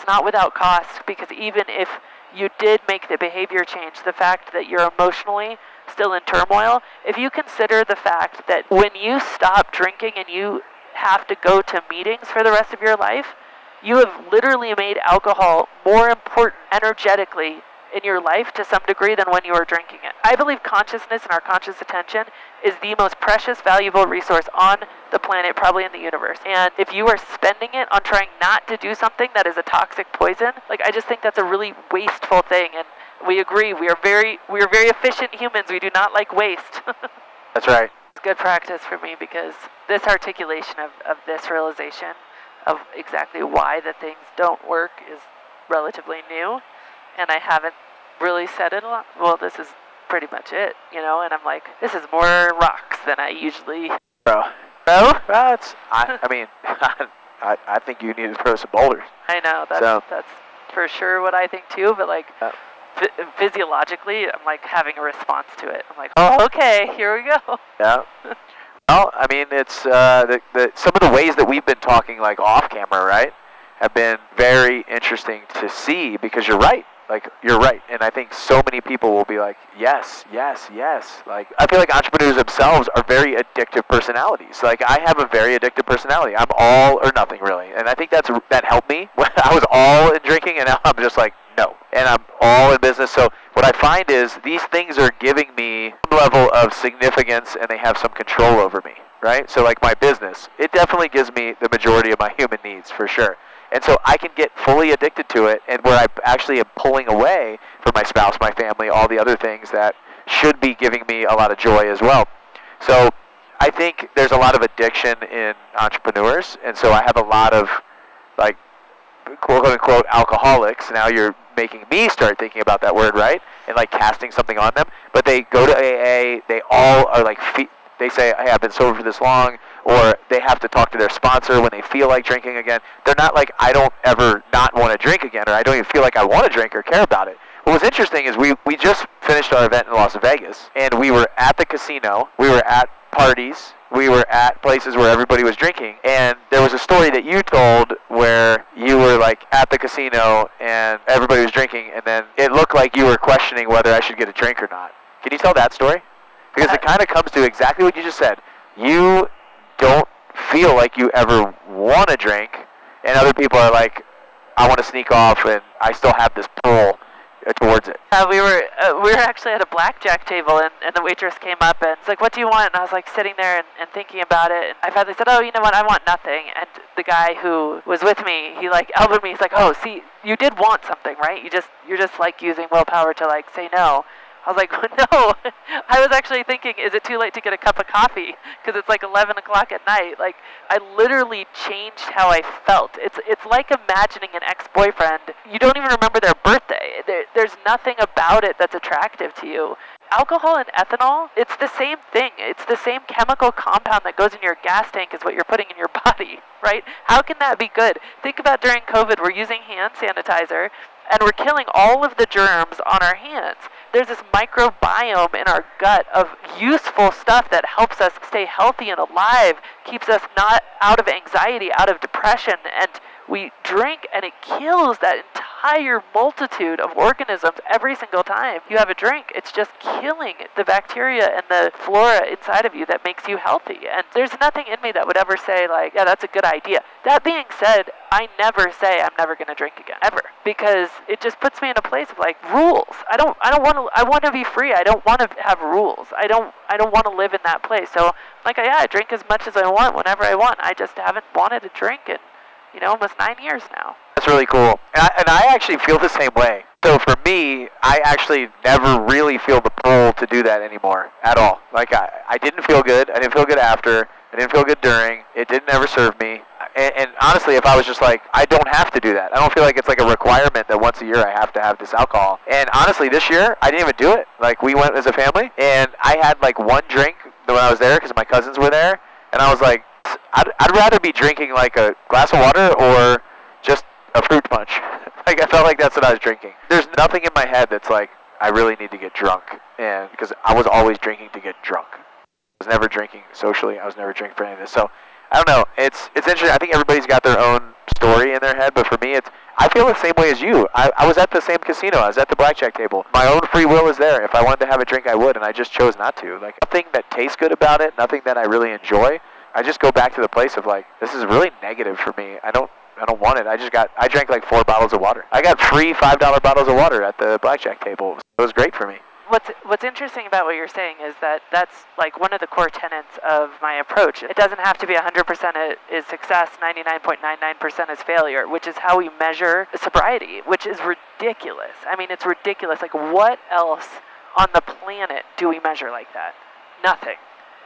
not without cost, because even if you did make the behavior change, the fact that you're emotionally still in turmoil, if you consider the fact that when you stop drinking and you have to go to meetings for the rest of your life, you have literally made alcohol more important energetically in your life to some degree than when you were drinking it. I believe consciousness and our conscious attention is the most precious, valuable resource on the planet, probably in the universe. And if you are spending it on trying not to do something that is a toxic poison, like, I just think that's a really wasteful thing. And we agree, we are very efficient humans. We do not like waste. That's right. It's good practice for me, because this articulation of this realization of exactly why the things don't work is relatively new. And I haven't really said it a lot. Well, this is pretty much it, you know, and I'm like, this is more rocks than I usually... Bro? I mean, I think you need to throw some boulders. I know, that's for sure what I think too, but like, physiologically, I'm like having a response to it. I'm like, oh, okay, here we go. Yeah. Well, I mean, it's some of the ways that we've been talking, like, off camera, right, have been very interesting to see, because you're right. Like, you're right. And I think so many people will be like, yes, yes, yes. Like, I feel like entrepreneurs themselves are very addictive personalities. Like, I have a very addictive personality. I'm all or nothing, really. And I think that helped me. I was all in drinking, and now I'm just like, no. And I'm all in business. So what I find is these things are giving me some level of significance, and they have some control over me, right? So, like, my business, it definitely gives me the majority of my human needs, for sure. And so I can get fully addicted to it, and where I actually am pulling away from my spouse, my family, all the other things that should be giving me a lot of joy as well. So I think there's a lot of addiction in entrepreneurs, and so I have a lot of, like, quote-unquote alcoholics. Now you're making me start thinking about that word, right? And, like, casting something on them. But they go to AA, they all are like, they say, hey, I've been sober for this long, or they have to talk to their sponsor when they feel like drinking again. They're not like, I don't ever not want to drink again, or I don't even feel like I want to drink or care about it. What was interesting is we just finished our event in Las Vegas, and we were at the casino, we were at parties, we were at places where everybody was drinking, and there was a story that you told where you were, like, at the casino and everybody was drinking, and then it looked like you were questioning whether I should get a drink or not. Can you tell that story? Because it kind of comes to exactly what you just said. You don't feel like you ever want to drink, and other people are like, I want to sneak off, and I still have this pull towards it. We were actually at a blackjack table, and the waitress came up and it's like, what do you want? And I was like sitting there and thinking about it, and I finally said, oh, you know what, I want nothing. And the guy who was with me, he, like, elbowed me. He's like, oh, see, you did want something, right? You're just like using willpower to, like, say no. I was like, no. I was actually thinking, is it too late to get a cup of coffee? Because it's like 11 o'clock at night. Like, I literally changed how I felt. It's like imagining an ex-boyfriend. You don't even remember their birthday. There's nothing about it that's attractive to you. Alcohol and ethanol, it's the same thing. It's the same chemical compound that goes in your gas tank is what you're putting in your body, right? How can that be good? Think about during COVID, we're using hand sanitizer, and we're killing all of the germs on our hands. There's this microbiome in our gut of useful stuff that helps us stay healthy and alive, keeps us not out of anxiety, out of depression, and we drink and it kills that entire multitude of organisms every single time you have a drink. It's just killing the bacteria and the flora inside of you that makes you healthy. And there's nothing in me that would ever say, like, yeah, that's a good idea. That being said, I never say I'm never going to drink again, ever, because it just puts me in a place of like rules. I want to be free. I don't want to have rules. I don't want to live in that place. So like, yeah, I drink as much as I want whenever I want. I just haven't wanted to drink in, almost 9 years now. That's really cool. And I actually feel the same way. So for me, I actually never really feel the pull to do that anymore at all. Like, I didn't feel good. I didn't feel good after. I didn't feel good during. It didn't ever serve me. And honestly, if I was just like, I don't have to do that. I don't feel like it's like a requirement that once a year I have to have this alcohol. And honestly, this year, I didn't even do it. Like, we went as a family, and I had like one drink when I was there because my cousins were there. And I was like, I'd rather be drinking like a glass of water or just a fruit punch. Like, I felt like that's what I was drinking. There's nothing in my head that's like, I really need to get drunk. And because I was always drinking to get drunk. I was never drinking socially. I was never drinking for any of this. So, I don't know. It's interesting. I think everybody's got their own story in their head, but for me, I feel the same way as you. I was at the same casino. I was at the blackjack table. My own free will is there. If I wanted to have a drink, I would, and I just chose not to. Like, nothing that tastes good about it, nothing that I really enjoy. I just go back to the place of like, this is really negative for me. I don't want it. I drank like 4 bottles of water. I got free $5 bottles of water at the blackjack table. It was great for me. What's interesting about what you're saying is that that's like one of the core tenets of my approach. It doesn't have to be 100% is success, 99.99% is failure, which is how we measure sobriety, which is ridiculous. I mean, it's ridiculous. Like, what else on the planet do we measure like that? Nothing.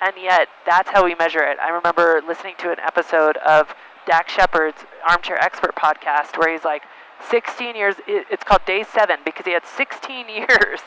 And yet, that's how we measure it. I remember listening to an episode of Dax Shepard's Armchair Expert podcast where he's like, 16 years, it's called Day 7 because he had 16 years.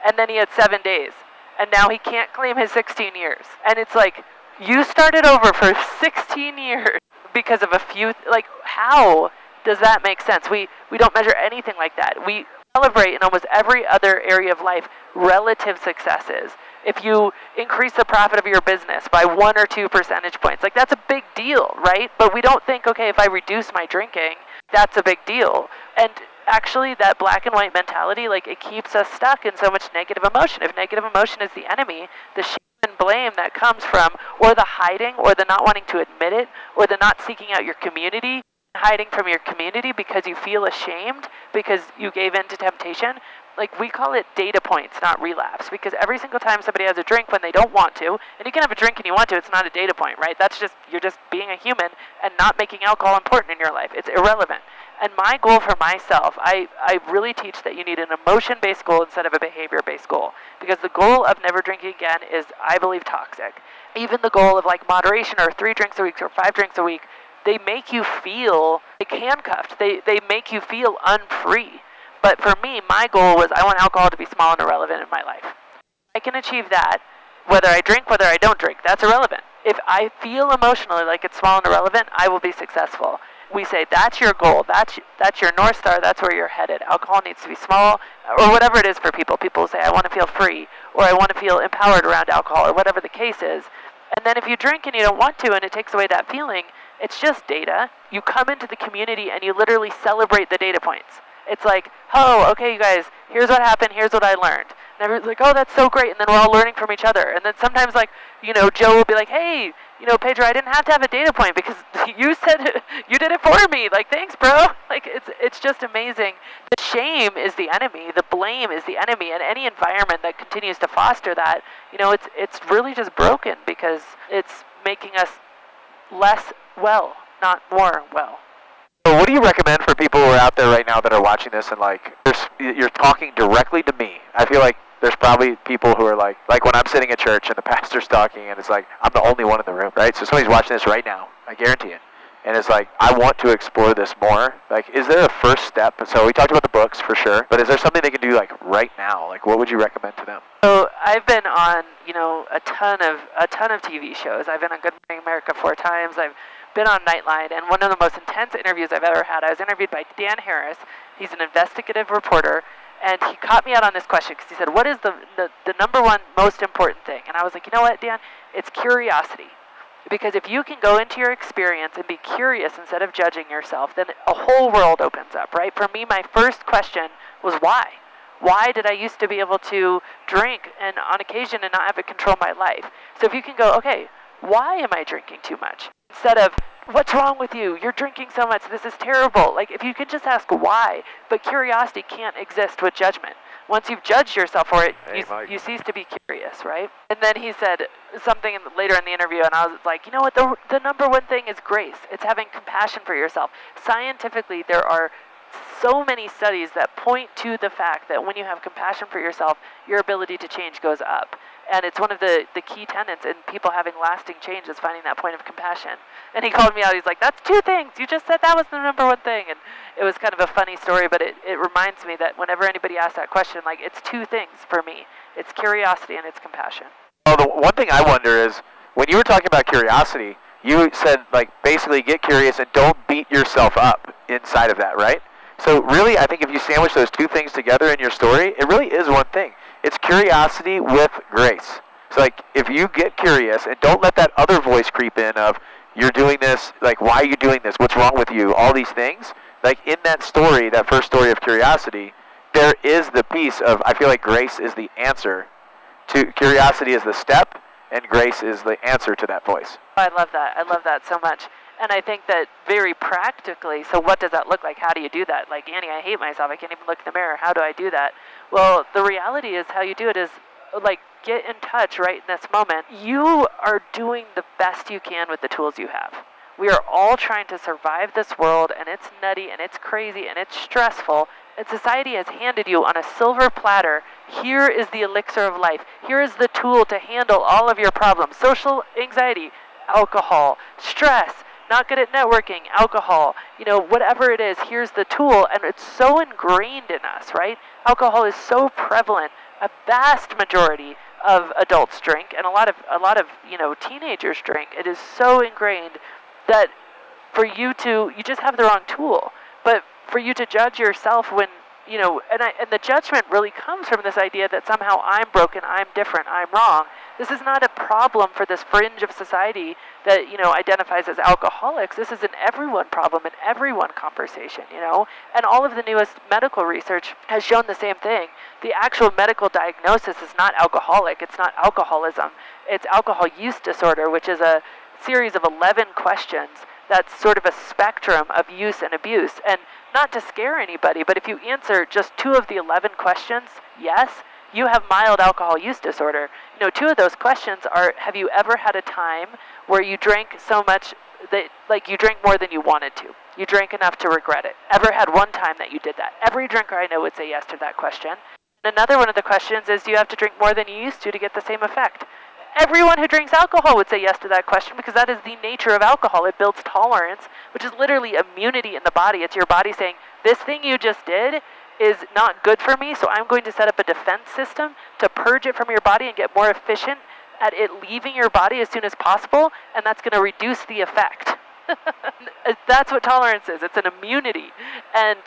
And then he had 7 days. And now he can't claim his 16 years. And it's like, you started over for 16 years because of a few, like, how does that make sense? We don't measure anything like that. We celebrate in almost every other area of life relative successes. If you increase the profit of your business by 1 or 2 percentage points, like, that's a big deal, right? But we don't think, okay, if I reduce my drinking, that's a big deal. And actually, that black and white mentality, like, it keeps us stuck in so much negative emotion. If negative emotion is the enemy, the shame and blame that comes from, or the hiding, or the not wanting to admit it, or the not seeking out your community, hiding from your community because you feel ashamed because you gave in to temptation, like, we call it data points, not relapse, because every single time somebody has a drink when they don't want to, and you can have a drink and you want to, it's not a data point, right? That's just, you're just being a human and not making alcohol important in your life. It's irrelevant. And my goal for myself, I really teach that you need an emotion-based goal instead of a behavior-based goal, because the goal of never drinking again is, I believe, toxic. Even the goal of like moderation or 3 drinks a week or 5 drinks a week, they make you feel like handcuffed. They make you feel unfree. But for me, my goal was I want alcohol to be small and irrelevant in my life. I can achieve that whether I drink, whether I don't drink. That's irrelevant. If I feel emotionally like it's small and irrelevant, I will be successful. We say that's your goal. That's your North Star. That's where you're headed. Alcohol needs to be small, or whatever it is for people. People say, I want to feel free, or I want to feel empowered around alcohol, or whatever the case is. And then if you drink and you don't want to and it takes away that feeling, it's just data. You come into the community and you literally celebrate the data points. It's like, oh, okay, you guys, here's what happened, here's what I learned. And everyone's like, oh, that's so great. And then we're all learning from each other. And then sometimes, like, Joe will be like, hey, Pedro, I didn't have to have a data point because you said you did it for me. Like, thanks, bro. Like, it's just amazing. The shame is the enemy. The blame is the enemy. And any environment that continues to foster that, it's really just broken because it's making us less well, not more well. So what do you recommend for people who are out there right now that are watching this and like, you're talking directly to me? I feel like there's probably people who are like when I'm sitting at church and the pastor's talking and it's like, I'm the only one in the room, right? So somebody's watching this right now, I guarantee it. and it's like, I want to explore this more, like, is there a first step? So we talked about the books for sure, but is there something they can do like right now? Like, what would you recommend to them? So I've been on, a ton of TV shows. I've been on Good Morning America 4 times. I've been on Nightline, and one of the most intense interviews I've ever had, I was interviewed by Dan Harris. He's an investigative reporter, and he caught me out on this question because he said, what is the number one most important thing? And I was like, you know what, Dan? It's curiosity. Because if you can go into your experience and be curious instead of judging yourself, then a whole world opens up, right? For me, my first question was why? Why did I used to be able to drink and on occasion and not have it control my life? So if you can go, okay, why am I drinking too much? Instead of, what's wrong with you? You're drinking so much. This is terrible. Like, if you could just ask why, but curiosity can't exist with judgment. Once you've judged yourself for it, you cease to be curious, right? And then he said something later in the interview, and I was like, you know what? The number one thing is grace. It's having compassion for yourself. Scientifically, there are so many studies that point to the fact that when you have compassion for yourself, your ability to change goes up. And it's one of the key tenets in people having lasting change is finding that point of compassion. And he called me out. He's like, that's 2 things. You just said that was the number one thing. And it was kind of a funny story, but it reminds me that whenever anybody asks that question, like, it's 2 things for me. It's curiosity and it's compassion. Well, the one thing I wonder is, when you were talking about curiosity, you said, like, basically get curious and don't beat yourself up inside of that, right? So really, I think if you sandwich those 2 things together in your story, it really is one thing. It's curiosity with grace. So, like, if you get curious and don't let that other voice creep in of, you're doing this, like, why are you doing this? What's wrong with you? All these things. Like, in that story, that first story of curiosity, there is the piece of, I feel like grace is the answer to, curiosity is the step, and grace is the answer to that voice. I love that. I love that so much. And I think that very practically, so what does that look like? How do you do that? Like, Annie, I hate myself. I can't even look in the mirror. How do I do that? Well, the reality is how you do it is, like, get in touch right in this moment. You are doing the best you can with the tools you have. We are all trying to survive this world, and it's nutty, and it's crazy, and it's stressful. And society has handed you on a silver platter, here is the elixir of life. Here is the tool to handle all of your problems. Social anxiety, alcohol, stress, not good at networking, alcohol, whatever it is, here's the tool, and it's so ingrained in us, right? Alcohol is so prevalent. A vast majority of adults drink, and a lot of teenagers drink. It is so ingrained that for you just have the wrong tool. But for you to judge yourself when, and the judgment really comes from this idea that somehow I'm broken, I'm different, I'm wrong. This is not a problem for this fringe of society that, identifies as alcoholics. This is an everyone problem, an everyone conversation, And all of the newest medical research has shown the same thing. The actual medical diagnosis is not alcoholic. It's not alcoholism. It's alcohol use disorder, which is a series of 11 questions that's sort of a spectrum of use and abuse. And not to scare anybody, but if you answer just 2 of the 11 questions, yes, you have mild alcohol use disorder. 2 of those questions are, have you ever had a time where you drank so much that, like, you drank more than you wanted to? You drank enough to regret it. Ever had one time that you did that? Every drinker I know would say yes to that question. And another one of the questions is, do you have to drink more than you used to get the same effect? Everyone who drinks alcohol would say yes to that question because that is the nature of alcohol. It builds tolerance, which is literally immunity in the body. It's your body saying, this thing you just did is not good for me, so I'm going to set up a defense system to purge it from your body and get more efficient at it leaving your body as soon as possible, and that's going to reduce the effect. That's what tolerance is. It's an immunity. And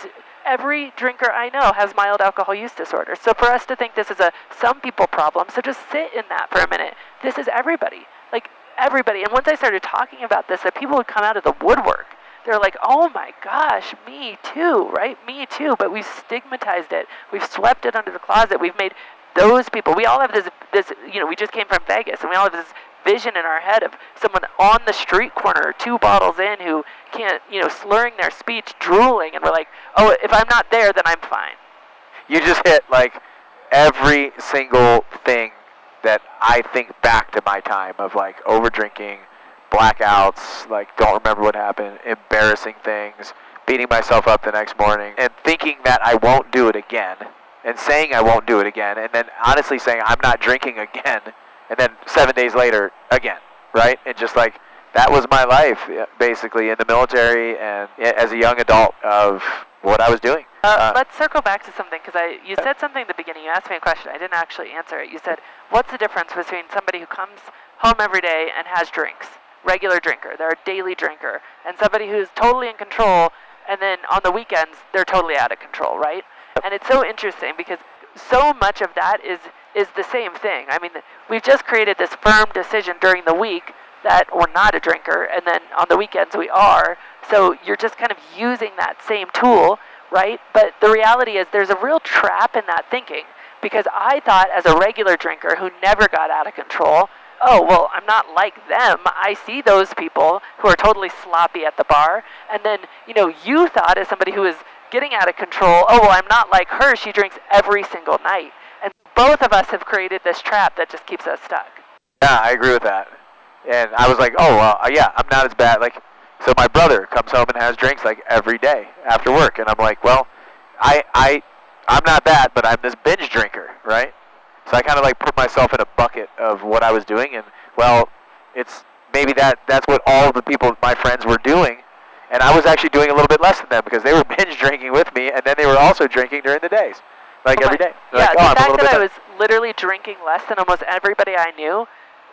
every drinker I know has mild alcohol use disorder. So for us to think this is a some people problem, so just sit in that for a minute. This is everybody. Like, everybody. And once I started talking about this, that people would come out of the woodwork. They're like, oh my gosh, me too, right? Me too. But we've stigmatized it. We've swept it under the closet. We've made those people, we all have this, we just came from Vegas, and we all have this vision in our head of someone on the street corner, 2 bottles in, who can't, slurring their speech, drooling, and we're like, oh, if I'm not there, then I'm fine. You just hit, like, every single thing that I think back to my time of, like, over-drinking, blackouts, like, don't remember what happened, embarrassing things, beating myself up the next morning, and thinking that I won't do it again, and saying I won't do it again, and then honestly saying I'm not drinking again, and then 7 days later, again, right? And just, like, that was my life, basically, in the military and as a young adult of what I was doing. Let's circle back to something, because you said something at the beginning. You asked me a question. I didn't actually answer it. You said, what's the difference between somebody who comes home every day and has drinks, regular drinker, they're a daily drinker, and somebody who's totally in control, and then on the weekends, they're totally out of control, right? And it's so interesting because so much of that is the same thing. I mean, we've just created this firm decision during the week that we're not a drinker, and then on the weekends we are. So you're just kind of using that same tool, right? But the reality is there's a real trap in that thinking, because I thought as a regular drinker who never got out of control, oh, well, I'm not like them. I see those people who are totally sloppy at the bar. And then, you thought as somebody who is getting out of control, oh, well, I'm not like her. She drinks every single night. And both of us have created this trap that just keeps us stuck. Yeah, I agree with that. And I was like, oh, well, yeah, I'm not as bad. Like, so my brother comes home and has drinks like every day after work. And I'm like, well, I'm not that, but I'm this binge drinker, right? So I kind of like put myself in a bucket of what I was doing. And, well, it's maybe that's what all the people, my friends, were doing. And I was actually doing a little bit less than them because they were binge drinking with me. And then they were also drinking during the days, like every day. Yeah, like, the fact that I was literally drinking less than almost everybody I knew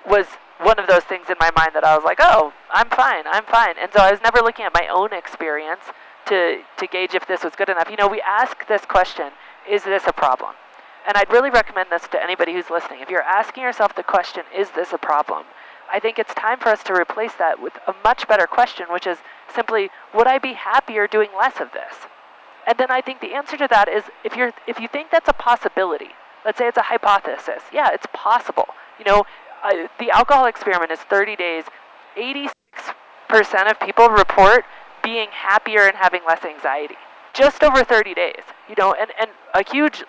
was one of those things in my mind that I was like, oh, I'm fine. And so I was never looking at my own experience to gauge if this was good enough. We ask this question, is this a problem? And I'd really recommend this to anybody who's listening. If you're asking yourself the question, is this a problem? I think it's time for us to replace that with a much better question, which is simply, would I be happier doing less of this? And then I think the answer to that is, if you think that's a possibility, let's say it's a hypothesis, yeah, it's possible. The alcohol experiment is 30 days. 86% of people report being happier and having less anxiety. Just over 30 days. And a huge,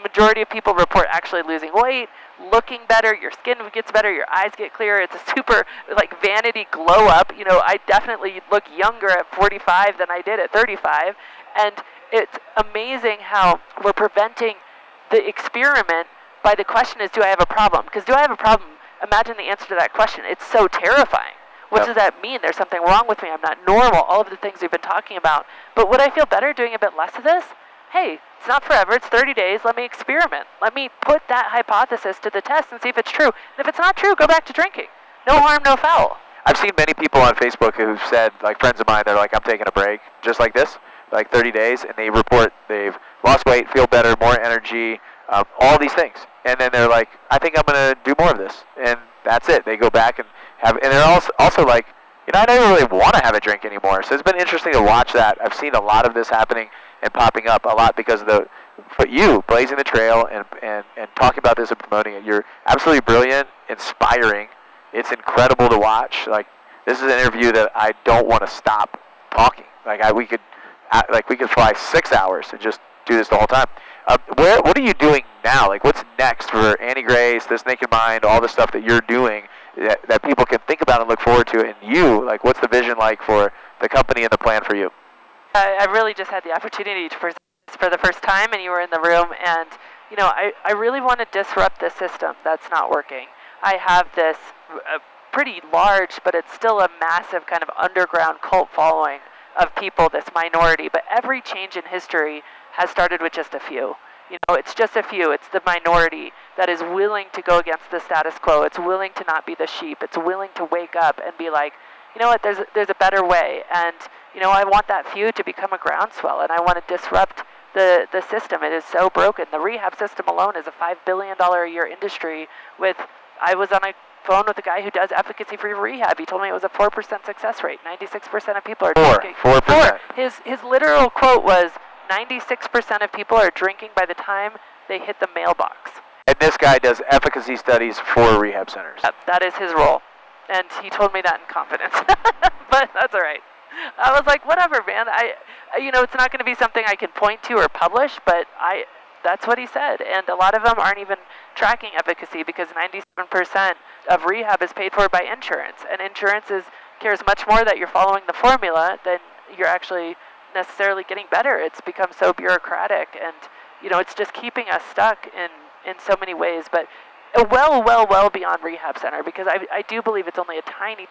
majority of people report actually losing weight, looking better, your skin gets better, your eyes get clearer. It's a super, vanity glow up. I definitely look younger at 45 than I did at 35. And it's amazing how we're preventing the experiment by the question is, do I have a problem? Because do I have a problem? Imagine the answer to that question. It's so terrifying. What does that mean? There's something wrong with me. I'm not normal. All of the things we've been talking about. But would I feel better doing a bit less of this? Hey, it's not forever. It's 30 days. Let me experiment. Let me put that hypothesis to the test and see if it's true. And if it's not true, go back to drinking. No harm, no foul. I've seen many people on Facebook who've said, friends of mine, they're like, I'm taking a break, just like this, 30 days, and they report they've lost weight, feel better, more energy, all these things. And then they're like, I think I'm going to do more of this. And that's it. They go back and they're also like, I don't really want to have a drink anymore. So it's been interesting to watch that. I've seen a lot of this happening and popping up a lot because of you blazing the trail and talking about this and promoting it. You're absolutely brilliant, inspiring. It's incredible to watch. This is an interview that I don't want to stop talking. We could fly 6 hours and just do this the whole time. What are you doing now? What's next for Annie Grace, This Naked Mind, all the stuff that you're doing that people can think about and look forward to? And you, what's the vision like for the company and the plan for you? I really just had the opportunity to present this for the first time, and you were in the room, and I really want to disrupt the system that's not working. I have this pretty large, but it's still a massive kind of underground cult following of people, this minority, but every change in history has started with just a few. It's just a few. It's the minority that is willing to go against the status quo. It's willing to not be the sheep. It's willing to wake up and be like, you know what, there's a better way. And, I want that few to become a groundswell, and I want to disrupt the system. It is so broken. The rehab system alone is a $5 billion a year industry I was on a phone with a guy who does efficacy-free rehab. He told me it was a 4% success rate. 96% of people are drinking. 4%. His literal quote was, 96% of people are drinking by the time they hit the mailbox. And this guy does efficacy studies for rehab centers. That is his role. And he told me that in confidence. But that's all right. I was like, whatever, man. It's not going to be something I can point to or publish, but that's what he said. And a lot of them aren't even tracking efficacy because 97% of rehab is paid for by insurance. And insurance cares much more that you're following the formula than you're actually necessarily getting better. It's become so bureaucratic, and it's just keeping us stuck in so many ways, but well beyond rehab center, because I do believe it's only a tiny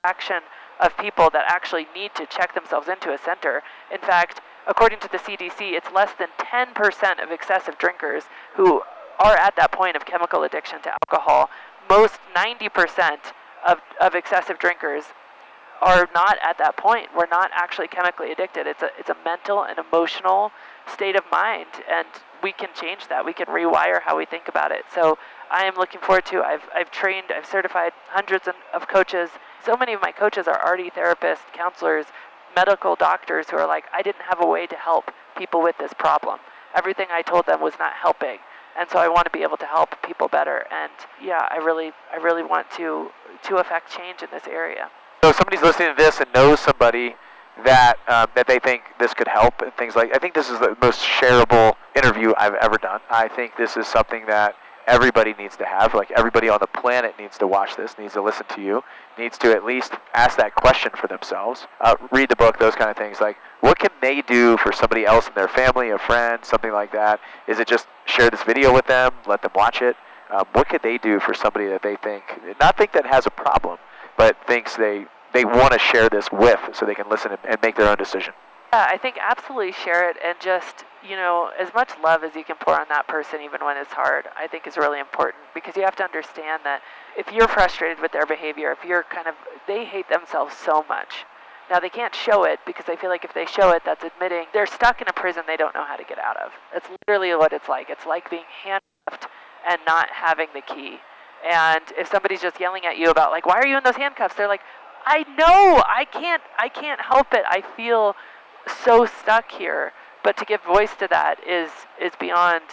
fraction of people that actually need to check themselves into a center. In fact, according to the CDC, it's less than 10% of excessive drinkers who are at that point of chemical addiction to alcohol. Most 90% of excessive drinkers are not at that point. We're not actually chemically addicted. It's a mental and emotional state of mind, and we can change that. We can rewire how we think about it. So I am looking forward to, I've trained, I've certified hundreds of coaches. So many of my coaches are already therapists, counselors, medical doctors who are like, I didn't have a way to help people with this problem. Everything I told them was not helping. And so I want to be able to help people better. And yeah, I really want to affect change in this area. So if somebody's listening to this and knows somebody that that they think this could help and things like, I think this is the most shareable interview I've ever done. I think this is something that everybody needs to have. Like, everybody on the planet needs to watch this, needs to listen to you, needs to at least ask that question for themselves, read the book, those kind of things. Like, what can they do for somebody else in their family, a friend, something like that? Is it just share this video with them, let them watch it? What could they do for somebody that they think, not think that has a problem, but thinks they want to share this with, so they can listen and make their own decision? Yeah, I think absolutely share it, and just, you know, as much love as you can pour on that person even when it's hard, I think is really important, because you have to understand that if you're frustrated with their behavior, if you're they hate themselves so much. Now, they can't show it, because I feel like if they show it, that's admitting they're stuck in a prison they don't know how to get out of. That's literally what it's like. It's like being handcuffed and not having the key. And if somebody's just yelling at you about, like, why are you in those handcuffs? They're like, I know, I can't help it. I feel so stuck here. But to give voice to that is beyond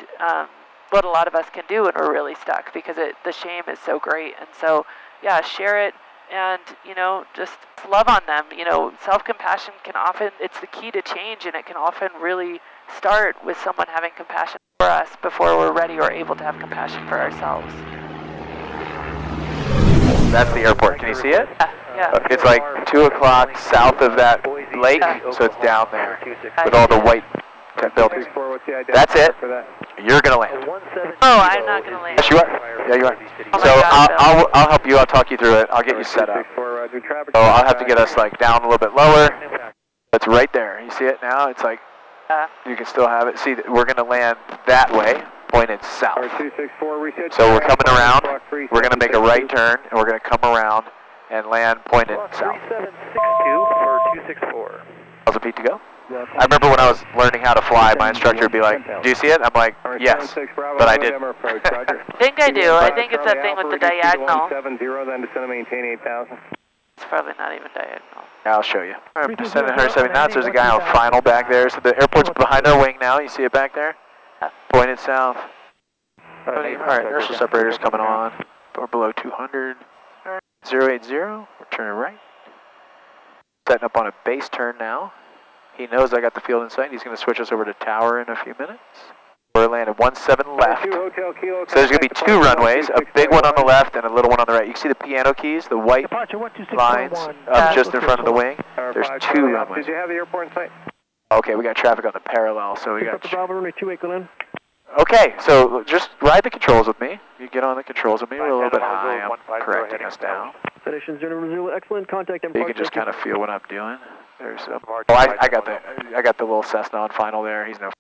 what a lot of us can do when we're really stuck, because the shame is so great. And so, yeah, share it, and, you know, just love on them. You know, self-compassion can often, it's the key to change, and it can often really start with someone having compassion for us before we're ready or able to have compassion for ourselves. That's the airport. Can you see it? Yeah. It's like 2 o'clock south of that lake, so it's down there with all the white buildings. That's it. You're going to land. Oh, I'm not going to land. Yes, you are. Yeah, you are. Oh, So God, I'll help you. I'll talk you through it. I'll get you set up. So I'll have to get us like down a little bit lower. It's right there. You see it now? It's like, you can still have it. See, we're going to land that way, pointed south. So we're coming around. We're going to make a right turn, and we're going to come around and land pointed south. 3762 for 264. How's it, Pete, to go? I remember when I was learning how to fly, my instructor would be like, do you see it? I'm like, yes, but I didn't. I think I do. I think it's that thing with the diagonal. It's probably not even diagonal. Yeah, I'll show you. All right, descending 170 knots. There's a guy on final back there. So the airport's behind our wing now. You see it back there? Pointed south. All right, inertial separator's coming on. We're below 200. All right, 080. We're turning right. Setting up on a base turn now. He knows I got the field in sight. He's going to switch us over to tower in a few minutes. We're landing 17 left. So there's going to be 2 runways, a big one on the left and a little one on the right. You can see the piano keys, the white lines up just in front of the wing. There's 2 runways. Did you have the airport in sight? Okay, we got traffic on the parallel, so we got... Okay, so just ride the controls with me. You get on the controls with me. We're a little bit high. I'm correcting us down. Excellent contact. You can just kind of feel what I'm doing. There's I got the little Cessna on final there. He's no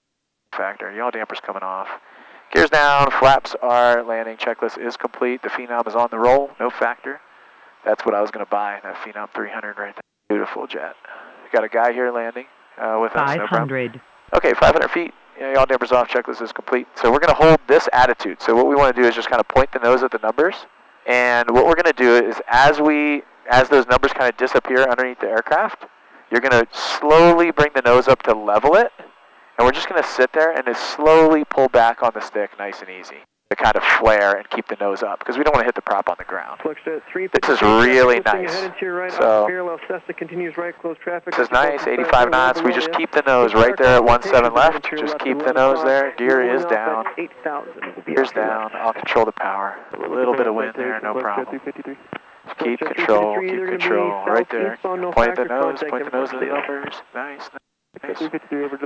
factor. Yaw damper's coming off. Gears down. Flaps are landing. Checklist is complete. The Phenom is on the roll. No factor. That's what I was going to buy. That Phenom 300 right there. Beautiful jet. Got a guy here landing with us. 500. Okay, 500 feet. Yeah, yaw damper's off. Checklist is complete. So we're going to hold this attitude. So what we want to do is just kind of point the nose at the numbers. And what we're going to do is as those numbers kind of disappear underneath the aircraft, you're going to slowly bring the nose up to level it, and we're just going to sit there and just slowly pull back on the stick nice and easy to kind of flare and keep the nose up, because we don't want to hit the prop on the ground. This is really nice. So this is nice, 85 knots. We just keep the nose right there at 17 left. Just keep the nose there. Gear is down. Gear's down. I'll control the power. A little bit of wind there, no problem. Keep control, right there. Point the nose at the numbers. Nice.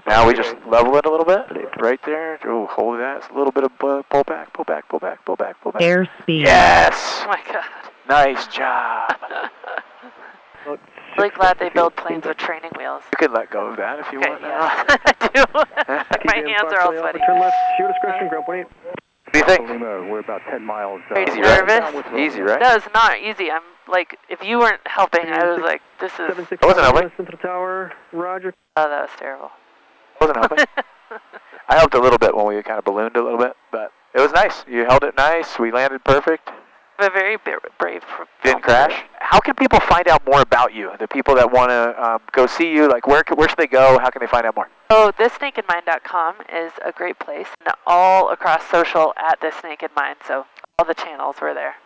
Now we just level it a little bit, right there. Oh, hold that. A little bit of pull back. Airspeed. Yes! Oh my God. Nice job. Really glad they build planes with training wheels. You can let go of that if you Okay, want. yeah, I do. My hands are all sweaty. Turn left, your discretion, ground point 8. What do you think? We're about 10 miles. Are you Easy, nervous? right? Easy, right? No, it's not easy. I'm like, if you weren't helping, I was like, this is... I wasn't helping. Central Tower, roger. Oh, that was terrible. I wasn't helping. I helped a little bit when we kind of ballooned a little bit, but it was nice. You held it nice. We landed perfect. I'm a very brave... Didn't crash. How can people find out more about you? The people that want to go see you, like where should they go? How can they find out more? Oh, thisnakedmind.com is a great place. And all across social at This Naked Mind, so all the channels were there.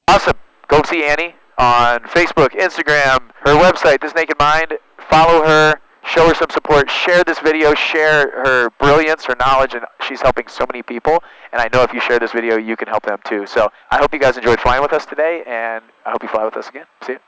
Awesome. Go see Annie on Facebook, Instagram, her website, This Naked Mind. Follow her. Show her some support. Share this video. Share her brilliance, her knowledge, and she's helping so many people. And I know if you share this video, you can help them too. So I hope you guys enjoyed flying with us today, and I hope you fly with us again. See you.